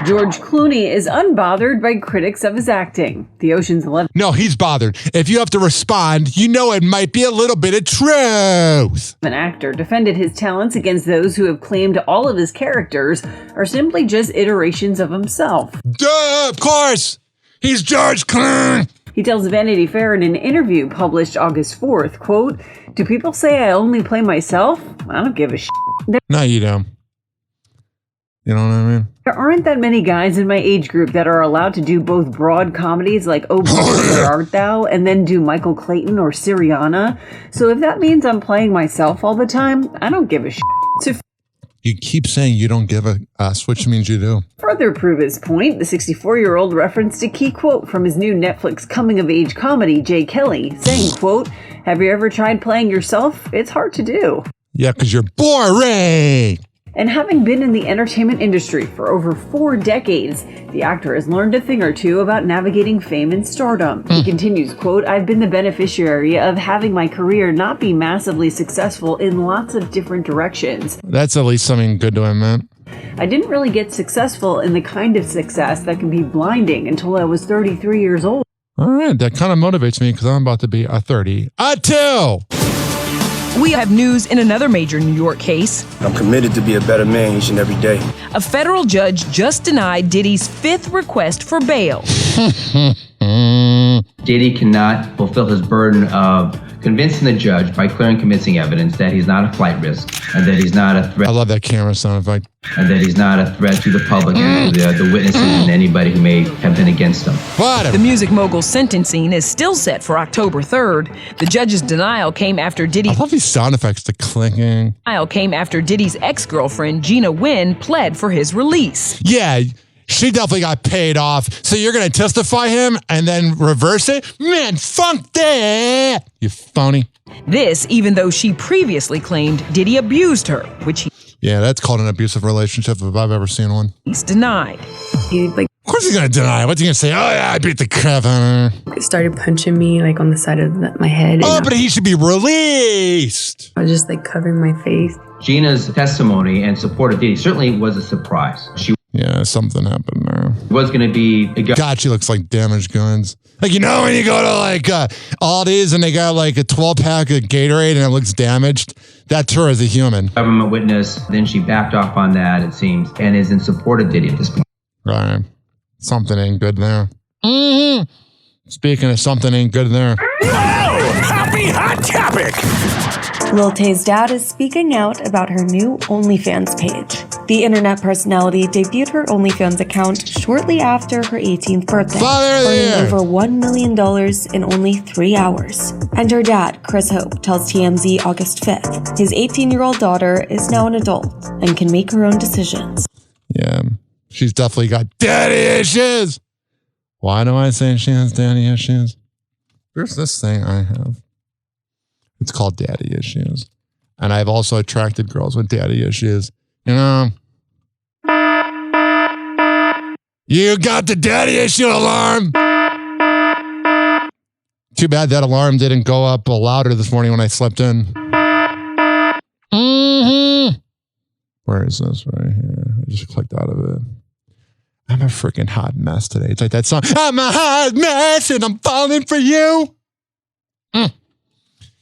George Clooney is unbothered by critics of his acting. The Ocean's 11. No, he's bothered. If you have to respond, you know it might be a little bit of truth. An actor defended his talents against those who have claimed all of his characters are simply just iterations of himself. Duh, of course! He's George Clooney! He tells Vanity Fair in an interview published August 4th, quote, "Do people say I only play myself? I don't give a shit." No, you don't. You know what I mean? There aren't that many guys in my age group that are allowed to do both broad comedies like Oh, Where Art Thou and then do Michael Clayton or Syriana. So if that means I'm playing myself all the time, I don't give a shit. To You keep saying you don't give a which means you do. further prove his point, the 64-year-old referenced a key quote from his new Netflix coming-of-age comedy, Jay Kelly, saying, quote, "Have you ever tried playing yourself? It's hard to do." Yeah, because you're boring. And having been in the entertainment industry for over 4 decades, the actor has learned a thing or two about navigating fame and stardom. He continues, quote, "I've been the beneficiary of having my career not be massively successful in lots of different directions. That's at least something good to admit. I didn't really get successful in the kind of success that can be blinding until I was 33 years old." All right, that kind of motivates me because I'm about to be a 32. We have news in another major New York case. I'm committed to be a better man each and every day. A federal judge just denied Diddy's 5th request for bail. Diddy cannot fulfill his burden of convincing the judge by clear and convincing evidence that he's not a flight risk and that he's not a threat. I love that camera sound effect. And that he's not a threat to the public and to the witnesses and anybody who may have been against him. The music mogul's sentencing is still set for October 3rd. The judge's denial came after Diddy. I love these sound effects, the clinking. Came after Diddy's ex-girlfriend Gina Wynn pled for his release. Yeah, she definitely got paid off. So you're going to testify him and then reverse it? Man, funk that! You phony. This, even though she previously claimed Diddy abused her, which Yeah, that's called an abusive relationship if I've ever seen one. he's denied. course he's going to deny it. What's he going to say? Oh, yeah, I beat the crap out of her. He started punching me like on the side of my head. Oh, but he should be released. I was just like covering my face. Gina's testimony and support of Diddy certainly was a surprise. Yeah, something happened there. Was going to be... God, she looks like damaged goods. Like, you know when you go to like Aldi's and they got like a 12-pack of Gatorade and it looks damaged? That's her as a human. Government witness, then she backed off on that, it seems, and is in support of Diddy at this point. Right. Something ain't good there. Mm-hmm. Speaking of something ain't good there. Happy Hot Topic! Lil Tay's dad is speaking out about her new OnlyFans page. The internet personality debuted her OnlyFans account shortly after her 18th birthday, earning over $1 million in only 3 hours. And her dad, Chris Hope, tells TMZ August 5th his 18-year-old daughter is now an adult and can make her own decisions. Yeah, she's definitely got daddy issues. Why do I say she has daddy issues? There's this thing I have. It's called daddy issues. And I've also attracted girls with daddy issues. You know? You got the daddy issue alarm. Too bad that alarm didn't go up louder this morning when I slept in. Mm-hmm. Where is this? Right here. I just clicked out of it. I'm a freaking hot mess today. It's like that song. I'm a hot mess and I'm falling for you.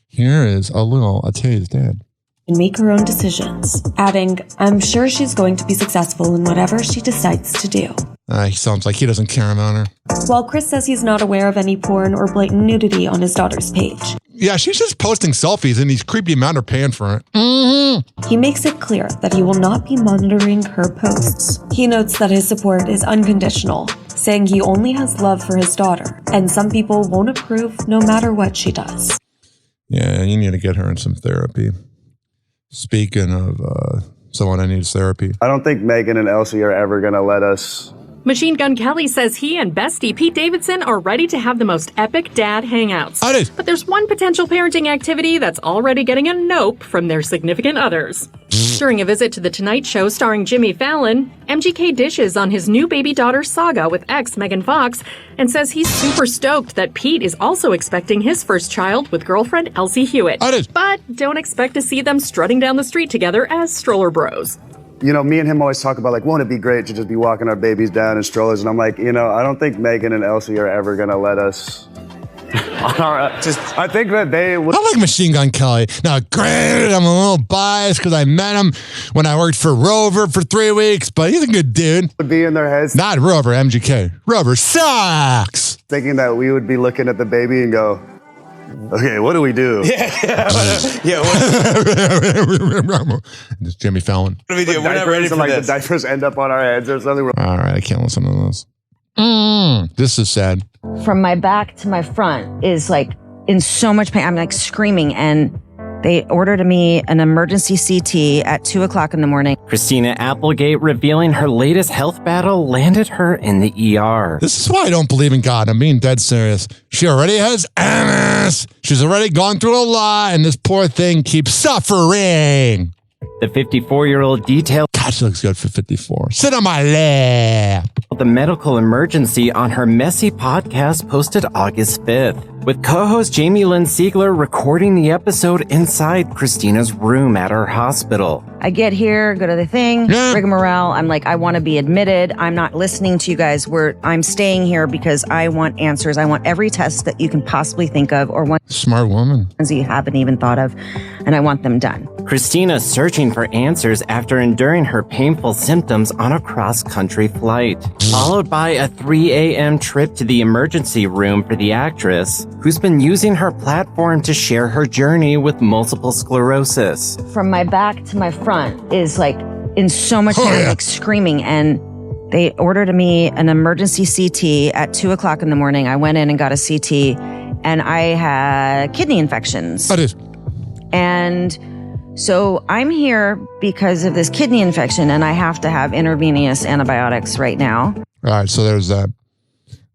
Here is a Tay's dad. And make her own decisions, adding, I'm sure she's going to be successful in whatever she decides to do. He sounds like he doesn't care about her. While Chris says he's not aware of any porn or blatant nudity on his daughter's page. Yeah, she's just posting selfies and these creepy men are paying for it. Mm-hmm. He makes it clear that he will not be monitoring her posts. He notes that his support is unconditional, saying he only has love for his daughter, and some people won't approve no matter what she does. Yeah, you need to get her in some therapy. Speaking of someone that needs therapy. I don't think Megan and Elsie are ever going to let us. Machine Gun Kelly says he and bestie Pete Davidson are ready to have the most epic dad hangouts. But there's one potential parenting activity that's already getting a nope from their significant others. During a visit to The Tonight Show starring Jimmy Fallon, MGK dishes on his new baby daughter saga with ex Megan Fox and says he's super stoked that Pete is also expecting his first child with girlfriend Elsie Hewitt. But don't expect to see them strutting down the street together as stroller bros. You know, me and him always talk about, like, won't it be great to just be walking our babies down in strollers? And I'm like, you know, I don't think Megan and Elsie are ever going to let us. I think that they would. I like Machine Gun Kelly. Now, granted, I'm a little biased because I met him when I worked for Rover for 3 weeks, but he's a good dude. Would be in their heads. Not Rover, MGK. Rover sucks. Thinking that we would be looking at the baby and go, okay, what do we do? It's Jimmy Fallon. What do we do? We're not ready for this. The diapers end up on our heads or something. All right, I can't listen to this. This is sad. From my back to my front is like in so much pain. I'm like screaming, and they ordered me an emergency CT at 2:00 in the morning. Christina Applegate revealing her latest health battle landed her in the ER. This is why I don't believe in God. I'm being dead serious. She already has MS. She's already gone through a lot, and this poor thing keeps suffering. The 54-year-old detailed... God, she looks good for 54. Sit on my lap. The medical emergency on her messy podcast posted August 5th, with co-host Jamie Lynn Siegler recording the episode inside Christina's room at her hospital. I get here, go to the thing, rigmarole. I'm like, I want to be admitted. I'm not listening to you guys. I'm staying here because I want answers. I want every test that you can possibly think of or one smart woman that you haven't even thought of, and I want them done. Christina searching for answers after enduring her painful symptoms on a cross-country flight, followed by a 3 a.m. trip to the emergency room for the actress, who's been using her platform to share her journey with multiple sclerosis. From my back to my front is like in so much pain, I'm like screaming, and they ordered me an emergency CT at 2:00 in the morning. I went in and got a CT, and I had kidney infections. And so I'm here because of this kidney infection, and I have to have intravenous antibiotics right now. All right, so there's that.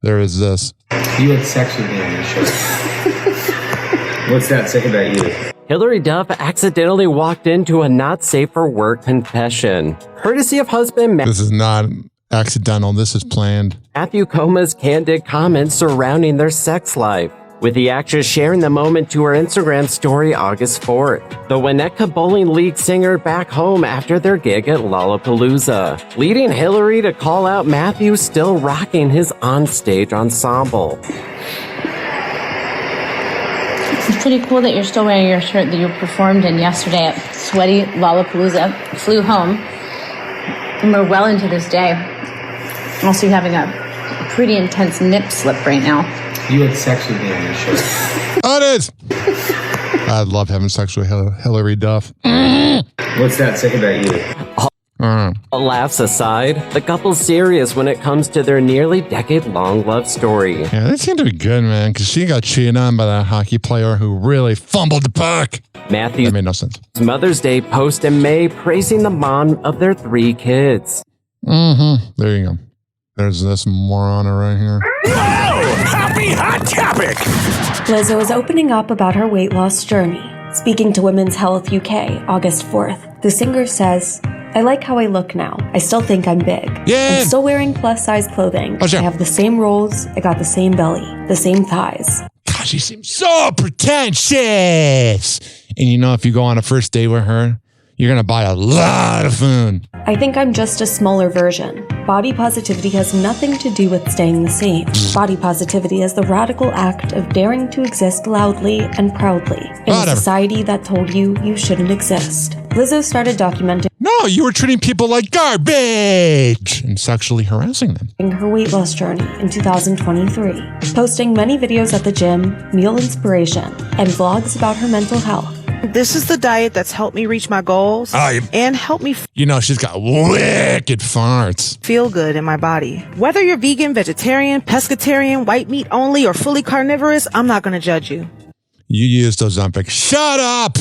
There is this. You had sex with me on your show. What's that say about you? Hillary Duff accidentally walked into a not safe for work confession, courtesy of husband Matt. This is not accidental. This is planned. Matthew Coma's candid comments surrounding their sex life, with the actress sharing the moment to her Instagram story August 4th. The Winnetka Bowling League singer back home after their gig at Lollapalooza, leading Hillary to call out Matthew still rocking his onstage ensemble. It's pretty cool that you're still wearing your shirt that you performed in yesterday at sweaty Lollapalooza. Flew home, and we're well into this day. Also, you're having a pretty intense nip slip right now. You had sex with me on your shirt. Oh, it is. I love having sex with Hillary Duff. What's that say about you? Laughs aside, the couple's serious when it comes to their nearly decade-long love story. Yeah, they seem to be good, man, because she got cheated on by that hockey player who really fumbled the puck. Matthew's that made no sense. Mother's Day post in May praising the mom of their 3 kids. Mm-hmm. There you go. There's this moron right here. Happy hot topic! Lizzo is opening up about her weight loss journey. Speaking to Women's Health UK, August 4th, the singer says, I like how I look now. I still think I'm big. Yeah. I'm still wearing plus-size clothing. Oh, sure. I have the same rolls. I got the same belly, the same thighs. God, she seems so pretentious. And you know, if you go on a first date with her, you're going to buy a lot of food. I think I'm just a smaller version. Body positivity has nothing to do with staying the same. Body positivity is the radical act of daring to exist loudly and proudly in a society that told you you shouldn't exist. Lizzo started documenting No, you were treating people like garbage and sexually harassing them. Her weight loss journey in 2023, posting many videos at the gym, meal inspiration, and vlogs about her mental health. This is the diet that's helped me reach my goals and helped me You know, she's got wicked farts. feel good in my body. Whether you're vegan, vegetarian, pescatarian, white meat only, or fully carnivorous, I'm not going to judge you. You used Ozempic. Shut up!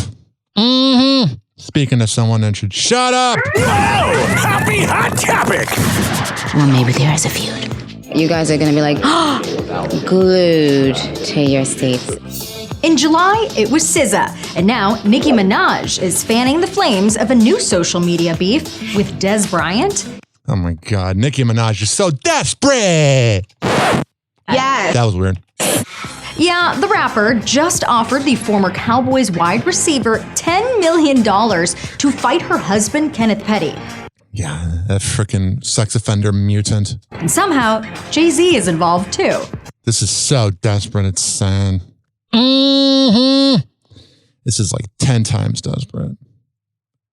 Mm-hmm. Speaking of someone that should shut up. Happy hot topic! Well, maybe there is a feud. You guys are gonna be like, glued to your seats. In July, it was SZA, and now Nicki Minaj is fanning the flames of a new social media beef with Des Bryant. Oh my God, Nicki Minaj is so desperate. Yes. That was weird. Yeah, the rapper just offered the former Cowboys wide receiver $10 million to fight her husband, Kenneth Petty. Yeah, that freaking sex offender mutant. And somehow, Jay-Z is involved too. This is so desperate, it's sad. Mm-hmm. This is like 10 times desperate.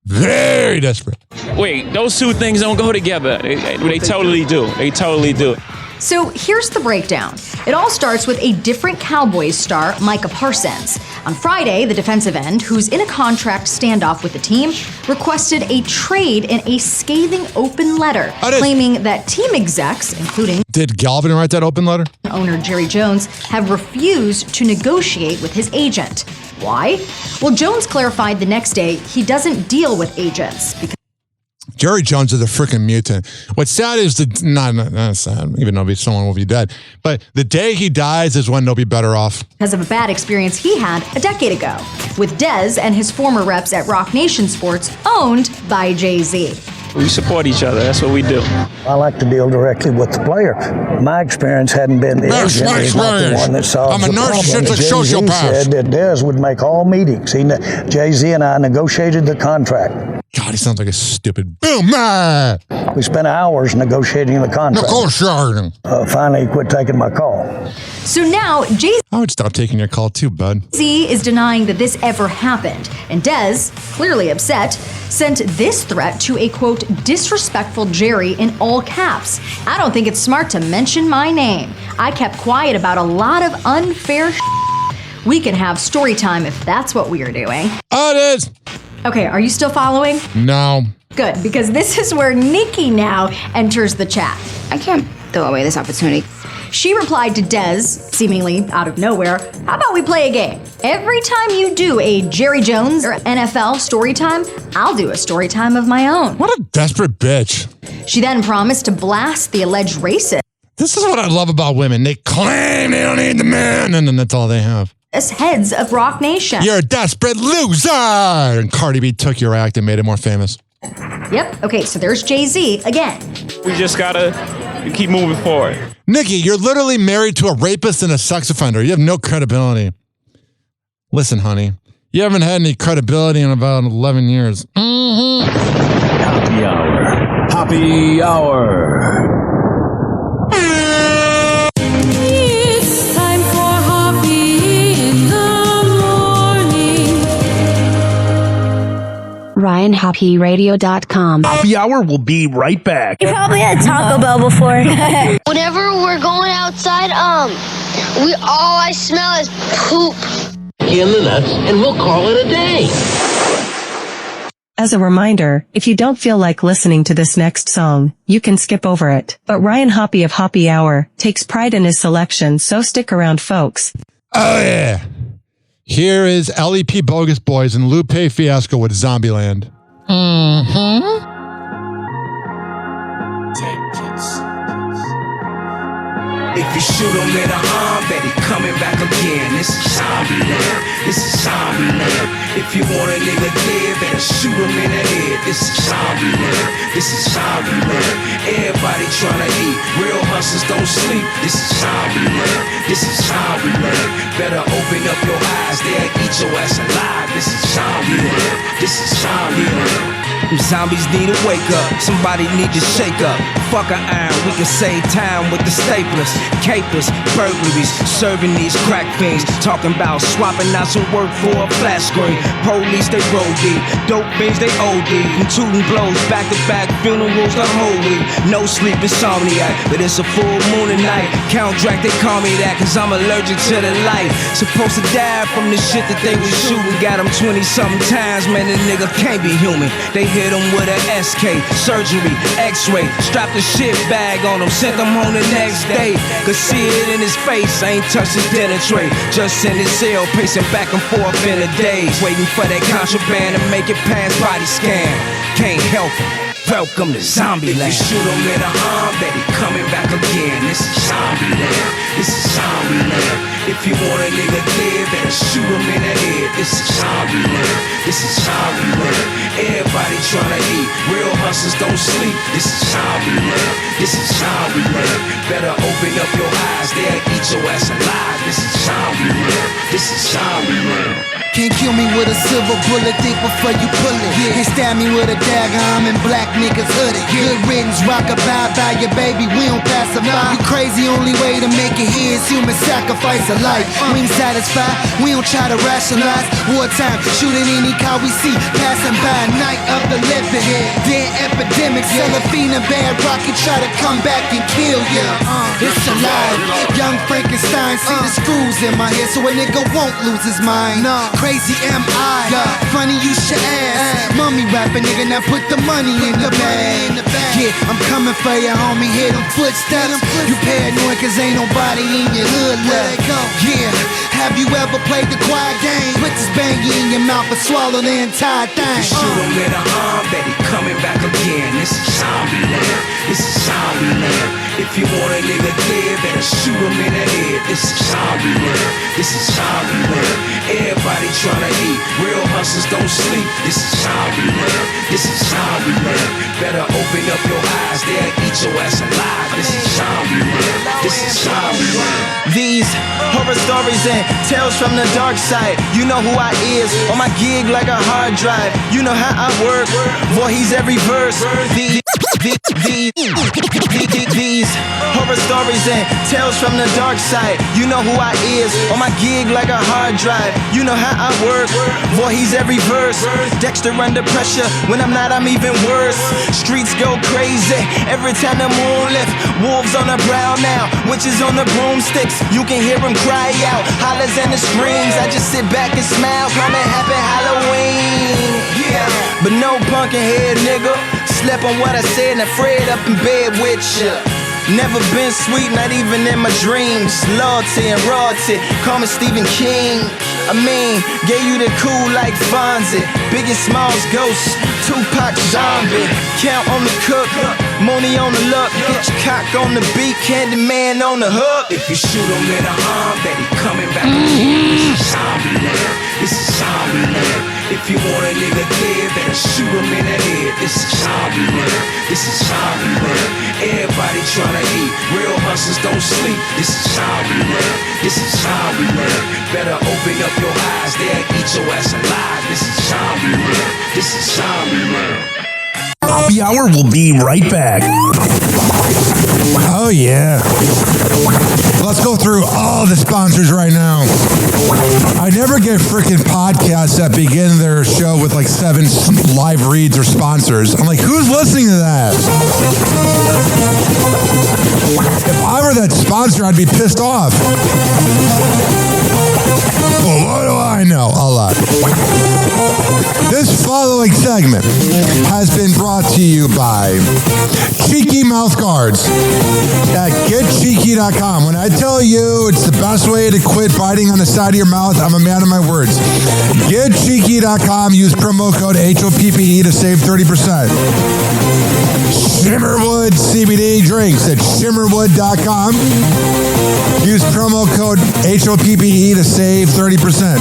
Very desperate. Wait, those two things don't go together. They totally do. They totally do. So here's the breakdown. It all starts with a different Cowboys star, Micah Parsons. On Friday, the defensive end, who's in a contract standoff with the team, requested a trade in a scathing open letter, claiming that team execs, including Did Galvin write that open letter? owner Jerry Jones, have refused to negotiate with his agent. Why? Well, Jones clarified the next day he doesn't deal with agents because Jerry Jones is a freaking mutant. What's sad is not sad, even though someone will be dead. But the day he dies is when they'll be better off. because of a bad experience he had a decade ago with Dez and his former reps at Rock Nation Sports, owned by Jay-Z. We support each other. That's what we do. I like to deal directly with the player. My experience hadn't been the agent. He's not the one that solves I'm a the problem. narcissistic Jay-Z sociopath. said that Dez would make all meetings. Jay-Z and I negotiated the contract. God, he sounds like a stupid boomer. We spent hours negotiating the contract. Negotiating. Finally, he quit taking my call. So now Jay-Z I would stop taking your call too, bud. is denying that this ever happened. And Dez, clearly upset, sent this threat to a quote, disrespectful Jerry in all caps. I don't think it's smart to mention my name. I kept quiet about a lot of unfair We can have story time if that's what we are doing. Oh, it is. Okay, are you still following? No. Good, because this is where Nikki now enters the chat. I can't throw away this opportunity. She replied to Dez, seemingly out of nowhere, how about we play a game? Every time you do a Jerry Jones or NFL story time, I'll do a story time of my own. What a desperate bitch. She then promised to blast the alleged racist. This is what I love about women. They claim they don't need the man, and then that's all they have. As heads of Rock Nation. You're a desperate loser! And Cardi B took your act and made it more famous. Yep, okay, so there's Jay-Z again. We just gotta keep moving forward. Nikki, you're literally married to a rapist and a sex offender. You have no credibility. Listen, honey, you haven't had any credibility in about 11 years. Happy hour. Happy hour. It's time for Hoppe in the morning. RyanHoppeRadio.com. Happy hour will be right back. You probably had Taco Bell before. Whenever we're going outside, all I smell is poop. In the nuts, and we'll call it a day. As a reminder, if you don't feel like listening to this next song, you can skip over it. But Ryan Hoppe of Hoppe Hour takes pride in his selection, so stick around, folks. Oh, yeah. Here is LEP Bogus Boys and Lupe Fiasco with Zombieland. Mm-hmm. If you shoot him in the arm, bet he coming back again. This is Zombieland. This is Zombieland. If you want a nigga dead, better shoot him in the head. This is Zombieland. This is Zombieland. Everybody tryna eat. Real hustlers don't sleep. This is Zombieland. This is Zombieland. Better open up your eyes. They'll eat your ass alive. This is Zombieland. This is Zombieland. Zombies need a wake up, somebody need to shake up. Fuck an iron, we can save time with the staplers, capers, burglaries, serving these crack fiends. Talking about swapping out some work for a flat screen. Police, they roll deep, dope fiends, they OD. From tooting blows, back to back funerals the whole week. No sleep, insomniac, but it's a full moon tonight. Count Drac, they call me that, cause I'm allergic to the light. Supposed to die from the shit that they was shooting. Got them 20-something times, man, the nigga can't be human. They hit him with an SK, surgery, x-ray, strapped the shit bag on him, sent him home the next day. Could see it in his face, I ain't touched his dinner tray. Just in his cell, pacing back and forth in the days, waiting for that contraband to make it past body scan. Can't help him. Welcome to Zombieland. If you shoot him in the arm, bet he coming back again. This is Zombieland. This is Zombieland. If you want a nigga dead, better shoot him in the head. This is Zombieland. This is Zombieland. Everybody tryna eat. Real hustlers don't sleep. This is Zombieland. This is Zombieland. Better open up your eyes. They'll eat your ass alive. This is Zombieland. This is Zombieland. Can't kill me with a silver bullet, think before you pull it. Can't stab me with a dagger, I'm in black niggas hooded. Good riddance, rock a bye your baby, we don't pass a by. You crazy, only way to make it here is human sacrifice of life. We ain't satisfied, we don't try to rationalize. Wartime, shooting any car we see, passing by, night of the living. Dead epidemics, Cellophane and bad rocket try to come back and kill ya. It's alive, young Frankenstein, see the screws in my head so a nigga won't lose his mind. Crazy am I, funny you should ask. Mummy rapping, nigga, now put the money in the bag. Yeah, I'm coming for you, homie, hear them footsteps. You paranoid cause ain't nobody in your hood left. Yeah, have you ever played the quiet game? Put this bangy in your mouth and swallow the entire thing. Shoot him in the arm, bet he coming back again. This is Zombieland. This is Zombieland. If you want a nigga dead, better shoot him in the head. This is Zombieland. This is Zombieland. Everybody tryna eat. Real hustlers don't sleep. This is Zombieland. This is Zombieland. Better open up your eyes. They'll eat your ass alive. This is Zombieland. This is Zombieland. These horror stories and tales from the dark side. You know who I is. On my gig like a hard drive. You know how I work. Boy, he's every verse. These horror stories and tales from the dark side. You know who I is. On my gig like a hard drive. You know how I work. Boy, he's every verse. Dexter under pressure. When I'm not, I'm even worse. Streets go crazy every time the moon lifts. Wolves on the prowl now. Witches on the broomsticks. You can hear them cry out. Hollers and the screams. I just sit back and smile. Coming happy Halloween. Yeah, but no punkin' head nigga. Slept on what I said and afraid up in bed with ya. Never been sweet, not even in my dreams. Loyalty and royalty, call me Stephen King. I mean, gave you the cool like Fonzie. Biggie Smalls ghost, Tupac zombie. Count on the cook, money on the luck. Hitchcock on the beat, Candyman on the hook. If you shoot him in the arm, bet he coming back again. This is Zombieland. This is Zombieland. If you want a nigga dead, better shoot him in the head. This is zombie land. This is zombie land. Everybody tryna eat. Real hustlers don't sleep. This is zombie land. This is zombie land. Better open up your eyes. They'll eat your ass alive. This is zombie land. This is zombie land. Hoppe Hour will be right back. Oh, yeah. Let's go through all the sponsors right now. I never get freaking podcasts that begin their show with like 7 live reads or sponsors. I'm like, who's listening to that? If I were that sponsor, I'd be pissed off. Well, what do I know? A lot. This following segment has been brought to you by Cheeky Mouth Guards at getcheeky.com. When I tell you it's the best way to quit biting on the side of your mouth, I'm a man of my words. Getcheeky.com. Use promo code HOPPE to save 30%. Shimmerwood CBD drinks at shimmerwood.com. Use promo code HOPPE to save 30%.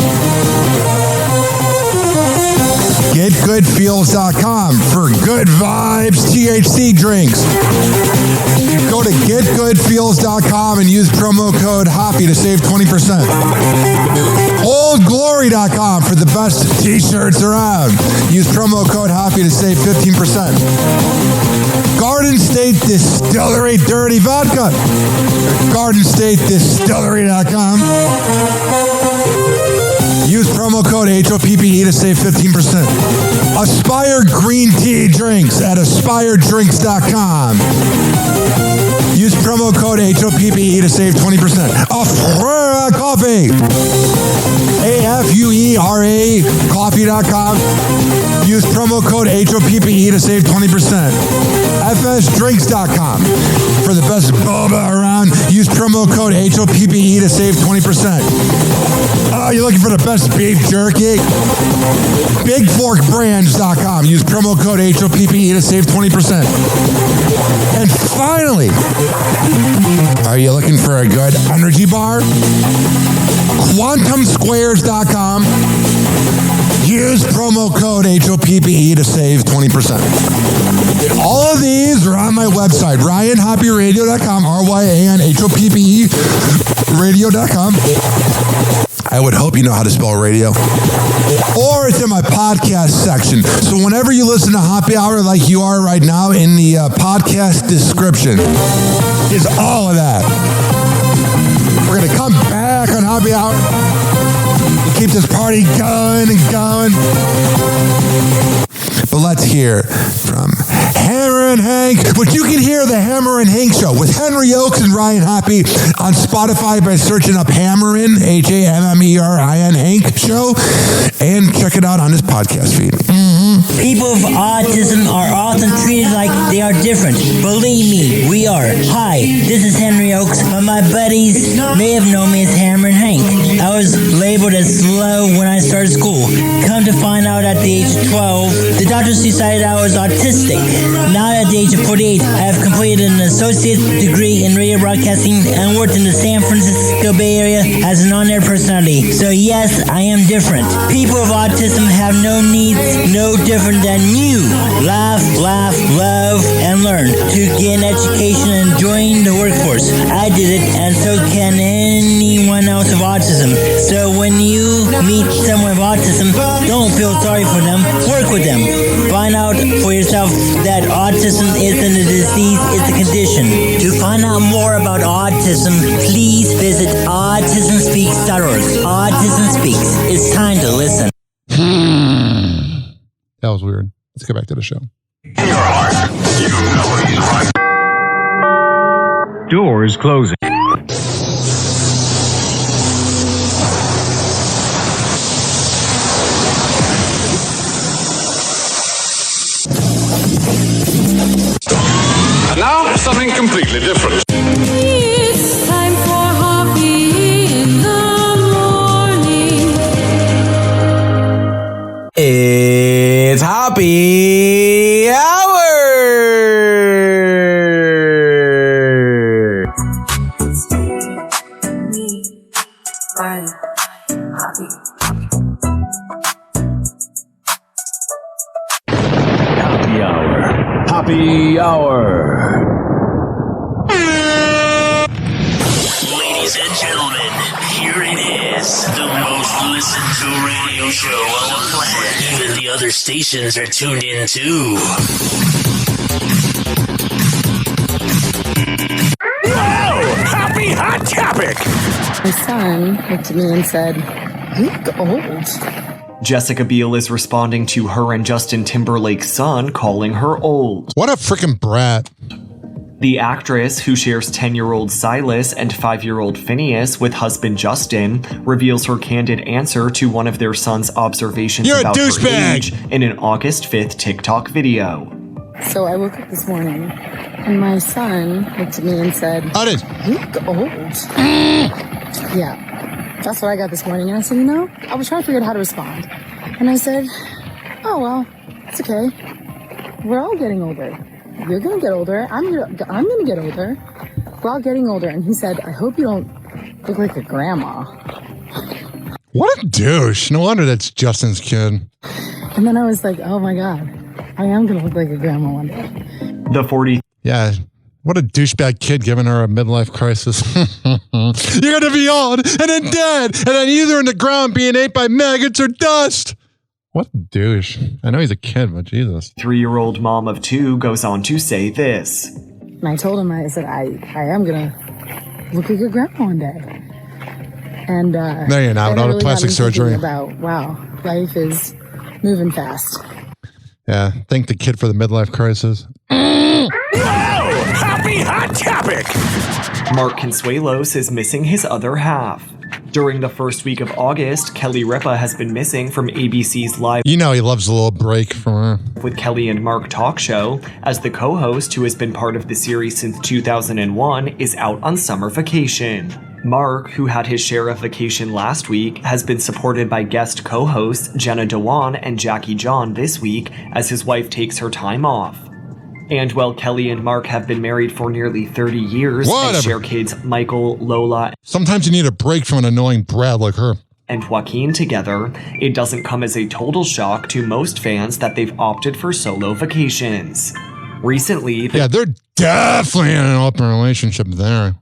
GetGoodFeels.com for good vibes THC drinks. Go to GetGoodFeels.com and use promo code Hoppe to save 20%. OldGlory.com for the best t-shirts around. Use promo code Hoppe to save 15%. Garden State Distillery Dirty Vodka. GardenStateDistillery.com. Use promo code HOPPE to save 15%. Aspire Green Tea Drinks at AspireDrinks.com. Use promo code HOPPE to save 20%. Afura Coffee. AFUERA Coffee.com. Use promo code HOPPE to save 20%. FSDrinks.com. For the best boba around, use promo code HOPPE to save 20%. Oh, you're looking for the best beef jerky? BigForkBrands.com. Use promo code HOPPE to save 20%. And finally, are you looking for a good energy bar? QuantumSquares.com. Use promo code HOPPE to save 20%. All of these are on my website, RyanHoppeRadio.com, RyanHOPPE Radio.com. I would hope you know how to spell radio. Or it's in my podcast section. So whenever you listen to Hoppe Hour like you are right now, in the podcast description is all of that. We're going to come back on Hoppe Hour. Keep this party going and going. But let's hear from Hammer and Hank, which you can hear the Hammer and Hank Show with Henry Oakes and Ryan Hoppe on Spotify by searching up Hammerin, HAMMERIN Hank Show, and check it out on his podcast feed. People with autism are often treated like they are different. Believe me, we are. Hi, this is Henry Oakes, but my buddies may have known me as Hammer and Hank. I was labeled as slow when I started school. Come to find out at the age of 12, the doctors decided I was autistic. Now at the age of 48, I have completed an associate's degree in radio broadcasting and worked in the San Francisco Bay Area as an on-air personality. So yes, I am different. People with autism have no needs, no different than you. Laugh, laugh, love, and learn to get an education and join the workforce. I did it, and so can anyone else with autism. So when you meet someone with autism, don't feel sorry for them. Work with them. Find out for yourself that autism isn't a disease, it's a condition. To find out more about autism, please visit autismspeaks.org. Autism Speaks. It's time to listen. That was weird. Let's get back to the show. Doors closing. And now, something completely different. It's time for Hoppe in the morning. It's Hoppe Hour! Hoppe Hour. Ladies and gentlemen, here it is, the most listened to radio show on the planet. Even the other stations are tuned in too. Whoa! Happy Hot Topic! My son looked at me and said, "You look old." Jessica Biel is responding to her and Justin Timberlake's son calling her old. What a freaking brat. The actress, who shares 10-year-old Silas and 5-year-old Phineas with husband Justin, reveals her candid answer to one of their son's observations about her age in an August 5th TikTok video. So I woke up this morning and my son looked at me and said, "You look old." Yeah, that's what I got this morning. And I said, I was trying to figure out how to respond. And I said, "Oh, well, it's okay. We're all getting older. You're going to get older. I'm going to get older. We're all getting older." And he said, "I hope you don't look like a grandma." What a douche. No wonder that's Justin's kid. And then I was like, oh my God, I am going to look like a grandma one day. The 40. Yeah. What a douchebag kid giving her a midlife crisis. You're going to be old and then dead and then either in the ground being ate by maggots or dust. What a douche. I know he's a kid, but Jesus. 3-year-old mom of 2 goes on to say this. And I told him, I said, I am going to look like a grandma one day. And no, you're not. Without a plastic surgery. About, wow, life is moving fast. Yeah. Thank the kid for the midlife crisis. Whoa! Happy Hot Topic! Mark Consuelos is missing his other half. During the first week of August, Kelly Ripa has been missing from ABC's Live. You know he loves a little break from her. With Kelly and Mark talk show, as the co-host, who has been part of the series since 2001, is out on summer vacation. Mark, who had his share of vacation last week, has been supported by guest co-hosts Jenna Dewan and Jackie John this week as his wife takes her time off. And while Kelly and Mark have been married for nearly 30 years and share kids Michael, Lola, sometimes you need a break from an annoying brat like her, and Joaquin together, it doesn't come as a total shock to most fans that they've opted for solo vacations. Recently, they're definitely in an open relationship there.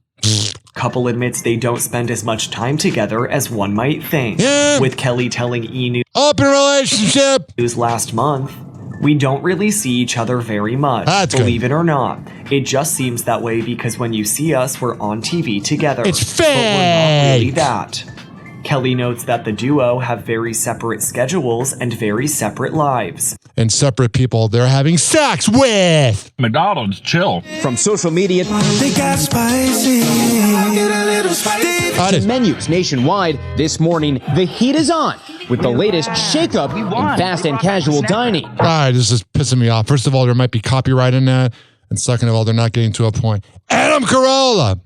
Couple admits they don't spend as much time together as one might think. Yeah. With Kelly telling E! News open relationship last month, "We don't really see each other very much, believe it or not. It just seems that way because when you see us, we're on TV together. It's fake. But we're not really that." Kelly notes that the duo have very separate schedules and very separate lives. And separate people they're having sex with. McDonald's, chill. From social media, they got spicy. Get a little spicy. Menus nationwide this morning. The heat is on with the latest shakeup in fast and casual dining. All right, this is pissing me off. First of all, there might be copyright in that. And second of all, they're not getting to a point. Adam Carolla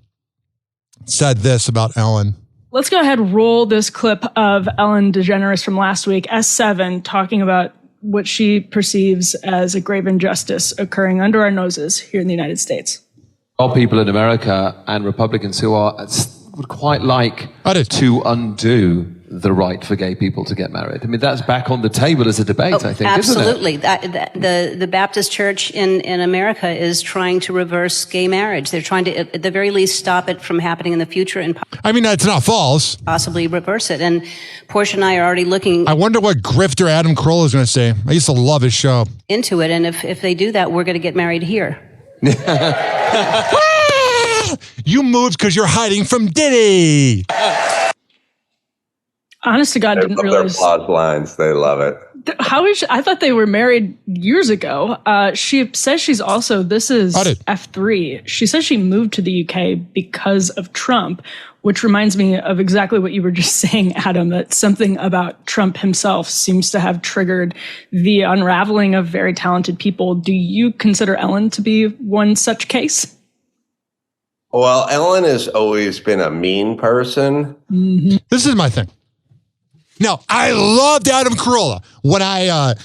said this about Ellen. Let's go ahead and roll this clip of Ellen DeGeneres from last week, S7, talking about what she perceives as a grave injustice occurring under our noses here in the United States. All people in America and Republicans who would quite like to undo the right for gay people to get married. I mean, that's back on the table as a debate, I think, absolutely. Isn't it? The Baptist Church in America is trying to reverse gay marriage. They're trying to, at the very least, stop it from happening in the future and I mean, that's not false. Possibly reverse it. And Portia and I are already looking. I wonder what grifter Adam Carolla is going to say. I used to love his show. Into it. And if they do that, we're going to get married here. You moved because you're hiding from Diddy. Honest to God, didn't realize. Their plot lines, they love it. I thought they were married years ago. She says she's also, this is F3. She says she moved to the UK because of Trump, which reminds me of exactly what you were just saying, Adam, that something about Trump himself seems to have triggered the unraveling of very talented people. Do you consider Ellen to be one such case? Well, Ellen has always been a mean person. Mm-hmm. This is my thing. Now, I loved Adam Carolla. When I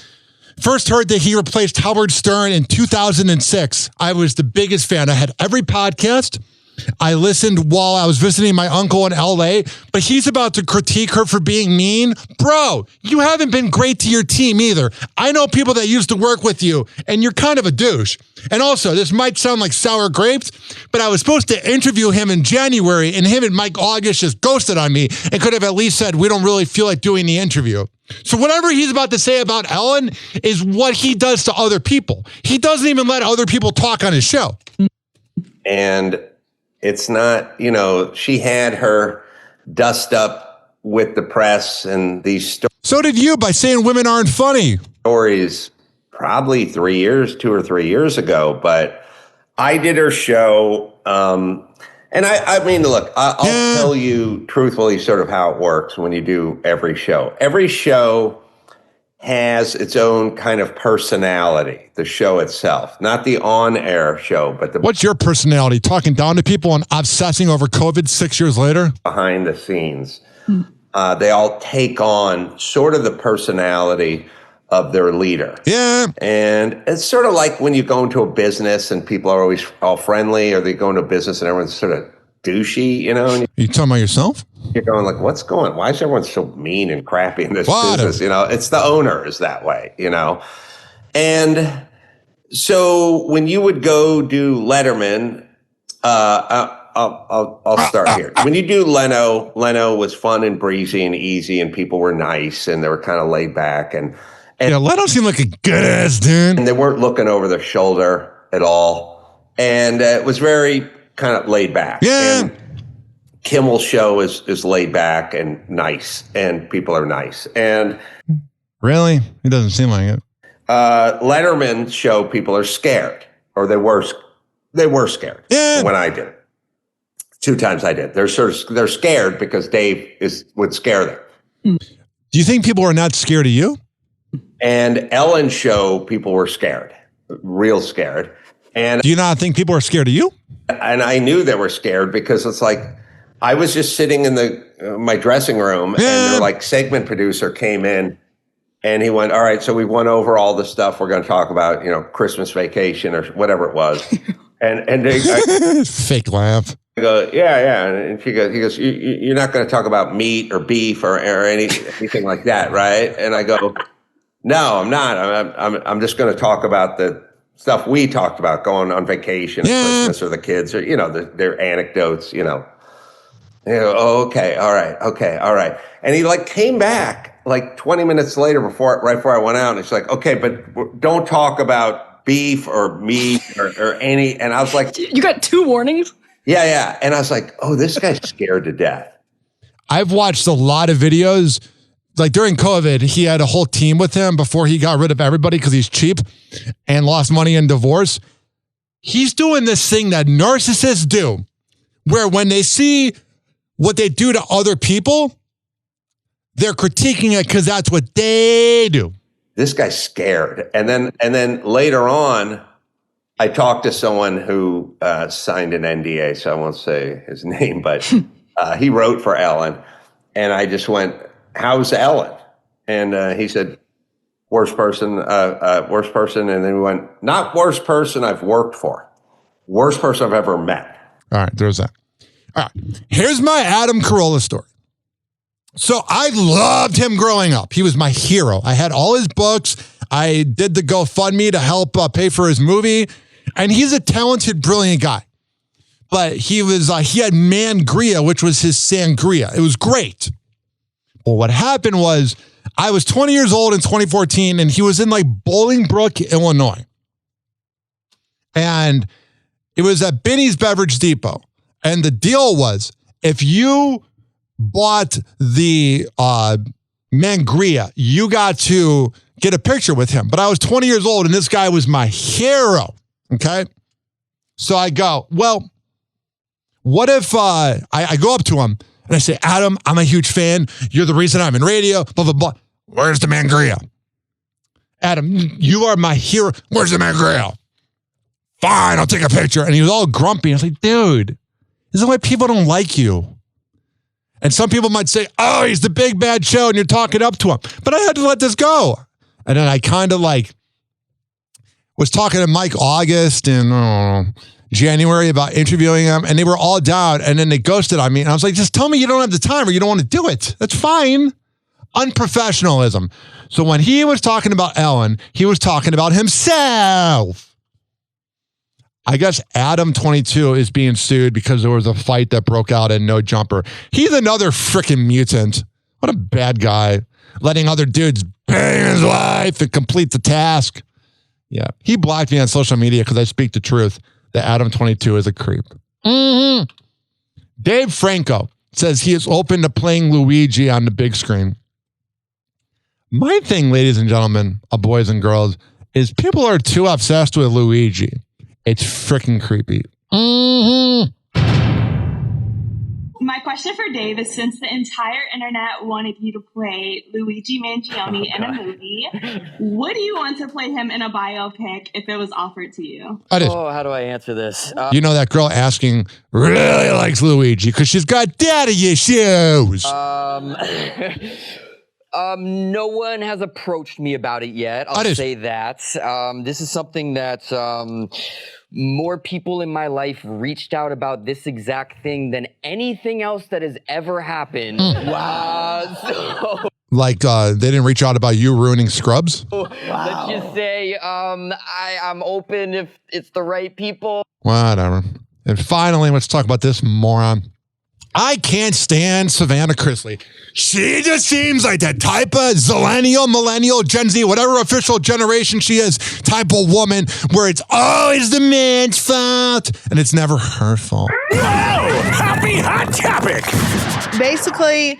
first heard that he replaced Howard Stern in 2006, I was the biggest fan. I had every podcast. I listened while I was visiting my uncle in LA, but he's about to critique her for being mean. Bro, you haven't been great to your team either. I know people that used to work with you, and you're kind of a douche. And also, this might sound like sour grapes, but I was supposed to interview him in January, and him and Mike August just ghosted on me and could have at least said, we don't really feel like doing the interview. So whatever he's about to say about Ellen is what he does to other people. He doesn't even let other people talk on his show. And it's not, she had her dust up with the press and these stories. So did you by saying women aren't funny. Stories probably 2 or 3 years ago, but I did her show. And I mean, look, I'll tell you truthfully sort of how it works when you do every show. Every show has its own kind of personality, the show itself, not the on-air show, but the... What's your personality? Talking down to people and obsessing over COVID 6 years later? Behind the scenes. They all take on sort of the personality of their leader. Yeah. And it's sort of like when you go into a business and people are always all friendly, or they go into a business and everyone's sort of douchey, And are you talking about yourself? You're going like, why is everyone so mean and crappy in this business? It's the owner is that way, And so when you would go do Letterman, I'll start here. When you do Leno was fun and breezy and easy, and people were nice and they were kind of laid back. And Leno seemed like a good ass dude. And they weren't looking over their shoulder at all. And it was very kind of laid back. Yeah. And Kimmel's show is laid back and nice, and people are nice. And really, it doesn't seem like it. Letterman's show, people are scared, or they were scared when I did it. 2 times I did. They're scared because Dave would scare them. Do you think people are not scared of you? And Ellen's show, people were scared, real scared. And do you not think people are scared of you? And I knew they were scared because it's like, I was just sitting in my dressing room, and their segment producer came in, and he went, all right, so we went over all the stuff we're going to talk about, Christmas Vacation or whatever it was. and they, fake laugh. I go, yeah. And he goes, you're not going to talk about meat or beef or anything like that, right? And I go, no, I'm not. I'm just going to talk about the stuff we talked about, going on vacation, or Christmas, or the kids, or their anecdotes, Oh, okay, all right. And he came back 20 minutes later right before I went out, and it's like, okay, but don't talk about beef or meat or any. And I was like, you got 2 warnings. Yeah. And I was like, oh, this guy's scared to death. I've watched a lot of videos. During COVID, he had a whole team with him before he got rid of everybody because he's cheap and lost money in divorce. He's doing this thing that narcissists do, where when they see what they do to other people, they're critiquing it because that's what they do. This guy's scared. And then later on, I talked to someone who signed an NDA, so I won't say his name, but he wrote for Ellen. And I just went, how's Ellen? And he said, worst person. And then we went, not worst person I've worked for. Worst person I've ever met. All right, there's that. All right, here's my Adam Carolla story. So I loved him growing up. He was my hero. I had all his books. I did the GoFundMe to help pay for his movie. And he's a talented, brilliant guy. But he had Mangria, which was his sangria. It was great. Well, what happened was I was 20 years old in 2014, and he was in Bolingbrook, Illinois. And it was at Benny's Beverage Depot. And the deal was, if you bought the Mangria, you got to get a picture with him. But I was 20 years old, and this guy was my hero. Okay? So I go, well, what if I go up to him and I say, Adam, I'm a huge fan. You're the reason I'm in radio, blah, blah, blah. Where's the Mangria? Adam, you are my hero. Where's the Mangria? Fine, I'll take a picture. And he was all grumpy. I was like, dude, this is why people don't like you. And some people might say, oh, he's the big bad show and you're talking up to him. But I had to let this go. And then I kind of was talking to Mike August in January about interviewing him, and they were all down, and then they ghosted on me. And I was like, just tell me you don't have the time or you don't want to do it. That's fine. Unprofessionalism. So when he was talking about Ellen, he was talking about himself. I guess Adam 22 is being sued because there was a fight that broke out in No Jumper. He's another freaking mutant. What a bad guy. Letting other dudes bang his wife and complete the task. Yeah. He blocked me on social media because I speak the truth that Adam 22 is a creep. Mm-hmm. Dave Franco says he is open to playing Luigi on the big screen. My thing, ladies and gentlemen, boys and girls, is people are too obsessed with Luigi. It's freaking creepy. Mm-hmm. My question for Dave is, since the entire internet wanted you to play Luigi Mangione in a movie, would you want to play him in a biopic if it was offered to you? How do I answer this? You know that girl asking really likes Luigi because she's got daddy issues. No one has approached me about it yet. I'll say that. This is something that more people in my life reached out about this exact thing than anything else that has ever happened. Wow. Like they didn't reach out about you ruining Scrubs? Let's just say I'm open if it's the right people. Whatever. And finally, let's talk about this moron. I can't stand Savannah Chrisley. She just seems like that type of zillennial, millennial, Gen Z, whatever official generation she is, type of woman where it's always the man's fault and it's never her fault. Whoa! Happy hot topic! Basically,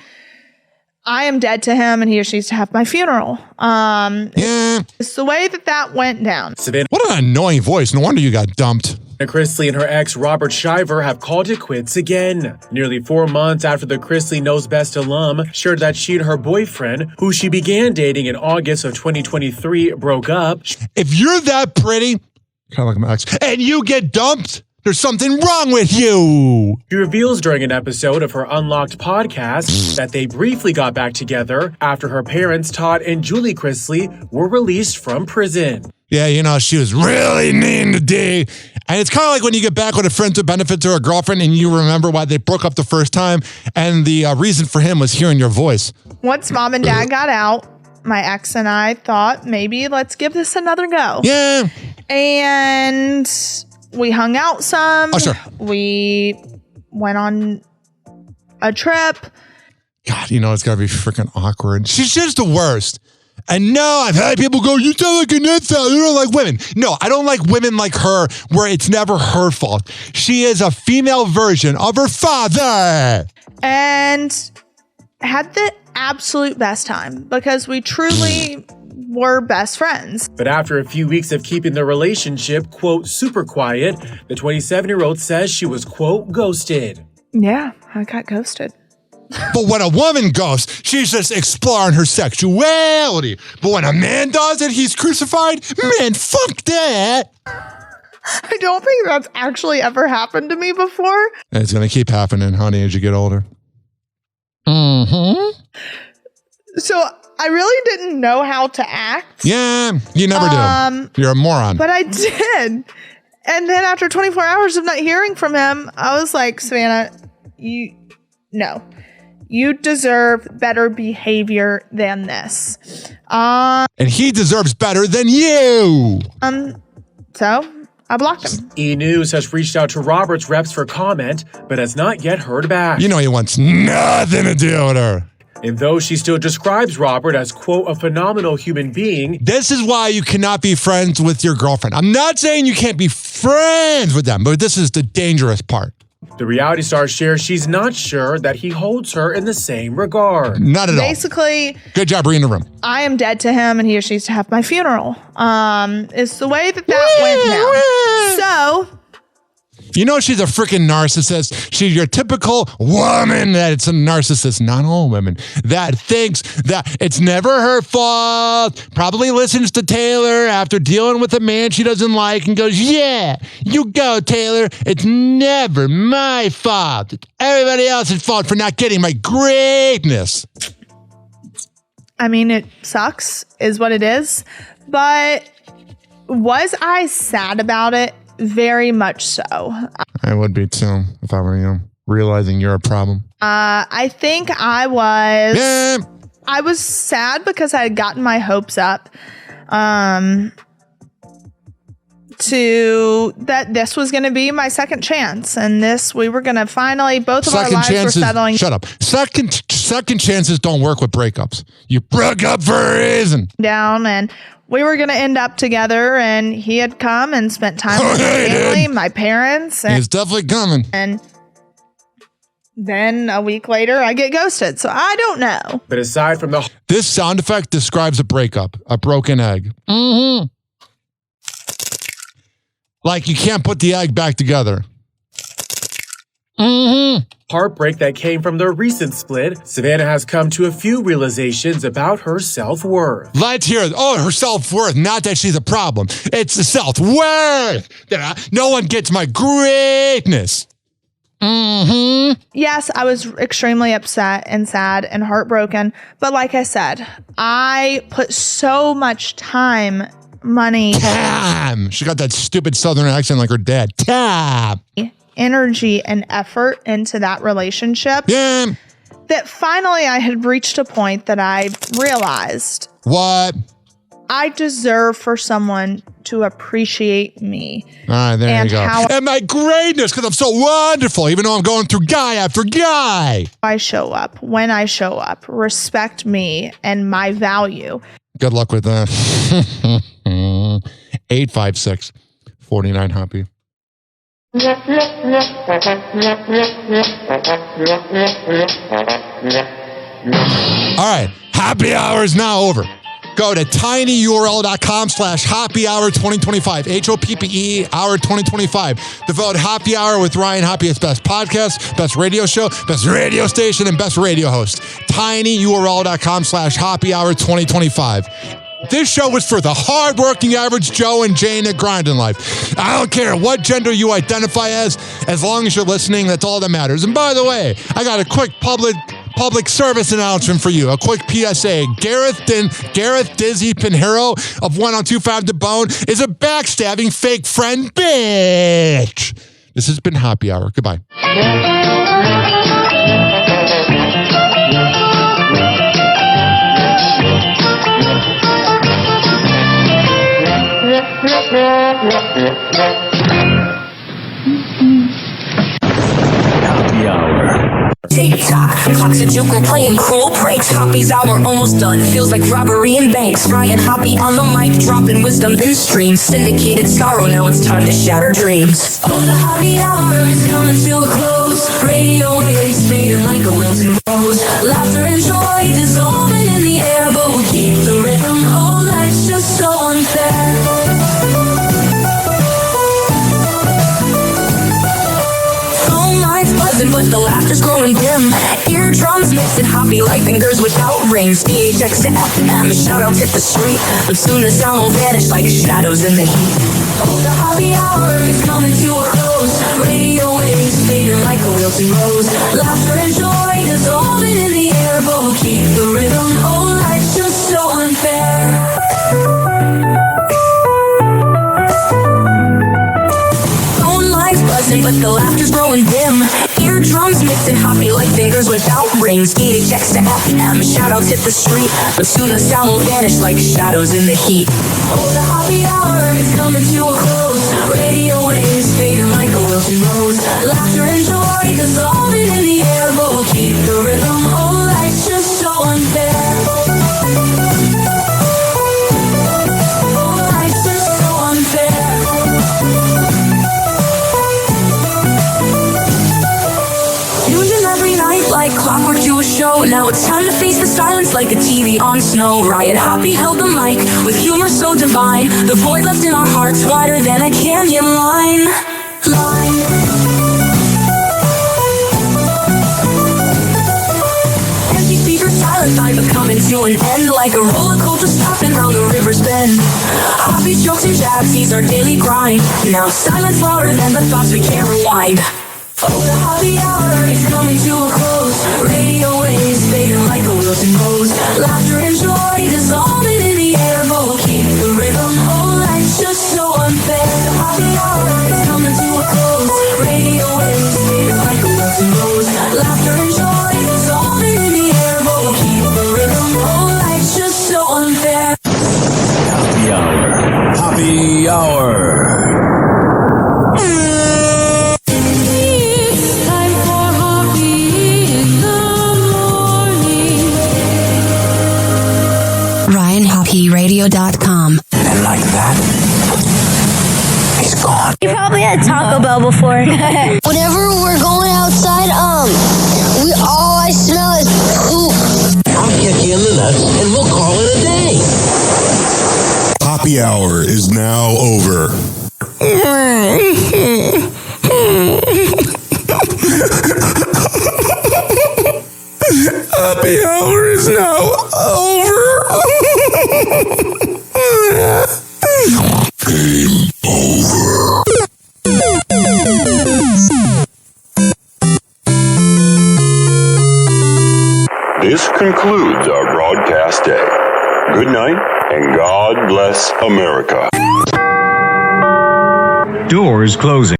I am dead to him and he or she needs to have my funeral. It's the way that went down. What an annoying voice. No wonder you got dumped. Chrisley and her ex, Robert Shiver, have called it quits again. Nearly 4 months after the Chrisley Knows Best alum shared that she and her boyfriend, who she began dating in August of 2023, broke up. If you're that pretty, kind of like my ex, and you get dumped, there's something wrong with you. She reveals during an episode of her Unlocked podcast that they briefly got back together after her parents, Todd and Julie Chrisley, were released from prison. Yeah, you know, she was really mean today. And it's kind of like when you get back with a friend with benefits or a girlfriend and you remember why they broke up the first time. And the reason for him was hearing your voice. Once mom and dad got out, my ex and I thought maybe let's give this another go. Yeah. And we hung out some. Oh, sure. We went on a trip. God, you know, it's got to be freaking awkward. She's just the worst. And no, I've had people go, you sound like a nutso. You don't like women. No, I don't like women like her where it's never her fault. She is a female version of her father. And had the absolute best time because we truly were best friends. But after a few weeks of keeping the relationship, quote, super quiet, the 27-year-old says she was, quote, ghosted. Yeah, I got ghosted. But when a woman ghosts, she's just exploring her sexuality. But when a man does it, he's crucified. Man, fuck that. I don't think that's actually ever happened to me before. It's going to keep happening, honey, as you get older. Mm-hmm. So I really didn't know how to act. Yeah, you never do. You're a moron. But I did. And then after 24 hours of not hearing from him, I was like, Savannah, you deserve better behavior than this. And he deserves better than you. So I blocked him. E! News has reached out to Robert's reps for comment, but has not yet heard back. You know he wants nothing to do with her. And though she still describes Robert as, quote, a phenomenal human being. This is why you cannot be friends with your girlfriend. I'm not saying you can't be friends with them, but this is the dangerous part. The reality star shares she's not sure that he holds her in the same regard. Not at all. Basically, good job reading the room. I am dead to him and he or she needs to have my funeral. It's the way that went down. So, you know she's a freaking narcissist. She's your typical woman that it's a narcissist, not all women, that thinks that it's never her fault, probably listens to Taylor after dealing with a man she doesn't like and goes, yeah, you go, Taylor. It's never my fault. It's everybody else's fault for not getting my greatness. I mean, it sucks, is what it is. But Was I sad about it? Very much so. I would be too if I were you, realizing you're a problem. I think I was. Yeah. I was sad because I had gotten my hopes up. To that this was going to be my second chance, and we were going to finally, both of our lives were settling. Shut up. Second chances don't work with breakups. You broke up for a reason. Down, and we were going to end up together, and he had come and spent time with my family, my parents. And, he's definitely coming. And then a week later, I get ghosted, so I don't know. But aside from this sound effect describes a breakup, a broken egg. Mm-hmm. Like you can't put the egg back together. Mm-hmm. Heartbreak that came from their recent split, Savannah has come to a few realizations about her self-worth. Let's hear it. Oh, her self-worth. Not that she's a problem. It's the self-worth. No one gets my greatness. Mm-hmm. Yes, I was extremely upset and sad and heartbroken. But like I said, I put so much time, money. Time. She got that stupid southern accent like her dad. Time. Energy and effort into that relationship. Yeah. That finally I had reached a point that I realized. What? I deserve for someone to appreciate me. All right, there you go. And my greatness, because I'm so wonderful, even though I'm going through guy after guy. I show up, when I show up, respect me and my value. Good luck with that. 856-49 Hoppe. All right, happy hour is now over. Go to tinyurl.com/Hoppe Hour 2025. HOPPE Hour 2025. The vote Happy Hour with Ryan Hoppe is best podcast, best radio show, best radio station, and best radio host. tinyurl.com/Hoppe Hour 2025. This show was for the hardworking average Joe and Jane that grind in life. I don't care what gender you identify as long as you're listening, that's all that matters. And by the way, I got a quick public service announcement for you. A quick PSA. Gareth Dizzy Pinheiro of 1025 The Bone is a backstabbing fake friend bitch. This has been Happy Hour. Goodbye. Happy Hour. TikTok, clocks a juke, we're playing cruel pranks. Hoppe's hour almost done, feels like robbery in banks. Ryan Hoppe on the mic, dropping wisdom in streams. Syndicated sorrow, now it's time to shatter dreams. Oh, the Happy Hour is coming to a close. Radio waves fading like a wilted rose. Laughter and joy dissolving in the air, but we'll keep the rhythm. Oh, life's just so unfair. Buzzing, but the laughter's growing dim. Eardrums mixing Hoppe like fingers without rings. DHX to FM, shout-outs hit the street. But soon the sound will vanish like shadows in the heat. Oh, the Happy Hour is coming to a close. Radio waves fading like a wilted rose. Laughter and joy dissolving in the air, but we'll keep the rhythm. Oh, life's just so unfair. But the laughter's growing dim. Eardrums mixing Hoppe like fingers without rings. DHX to FM, shout-outs hit the street. But soon the sound will vanish like shadows in the heat. Oh, the Happy Hour is coming to a close. Radio waves fading like a wilted rose. Laughter and joy dissolving in the air, but we'll keep the rhythm. Oh, life's just so unfair. Oh, life's just so unfair. Like clockwork to a show. Now it's time to face the silence like a TV on snow. Ryan Hoppe held the mic with humor so divine. The void left in our hearts wider than a canyon line. Empty speakers silent, I coming to an end. Like a roller coaster stopping round the river's bend. Hoppe's jokes and jabs, he's our daily grind. Now silence louder than the thoughts we can't rewind. Oh, the Happy Hour is coming to a close. Radio waves fading like a wilted rose. Laughter and joy dissolving in the air, but we'll keep the rhythm. Oh, life's just happy hour is coming to a close. Radio waves fade like a melting rose. Laughter and joy is all in the air, but we'll keep the rhythm. Oh, life's just so unfair. Happy hour. Happy hour. It's time for Hoppe in the morning. RyanHoppeRadio.com. And like that, he's gone. You probably had Taco Bell before. Whenever we're going outside, all I smell is poop. I'll kick you in the nuts and we'll call it a day. Happy hour is now over. Happy hour is now over. Game over. This concludes our broadcast day. Good night, and God bless America. Doors closing.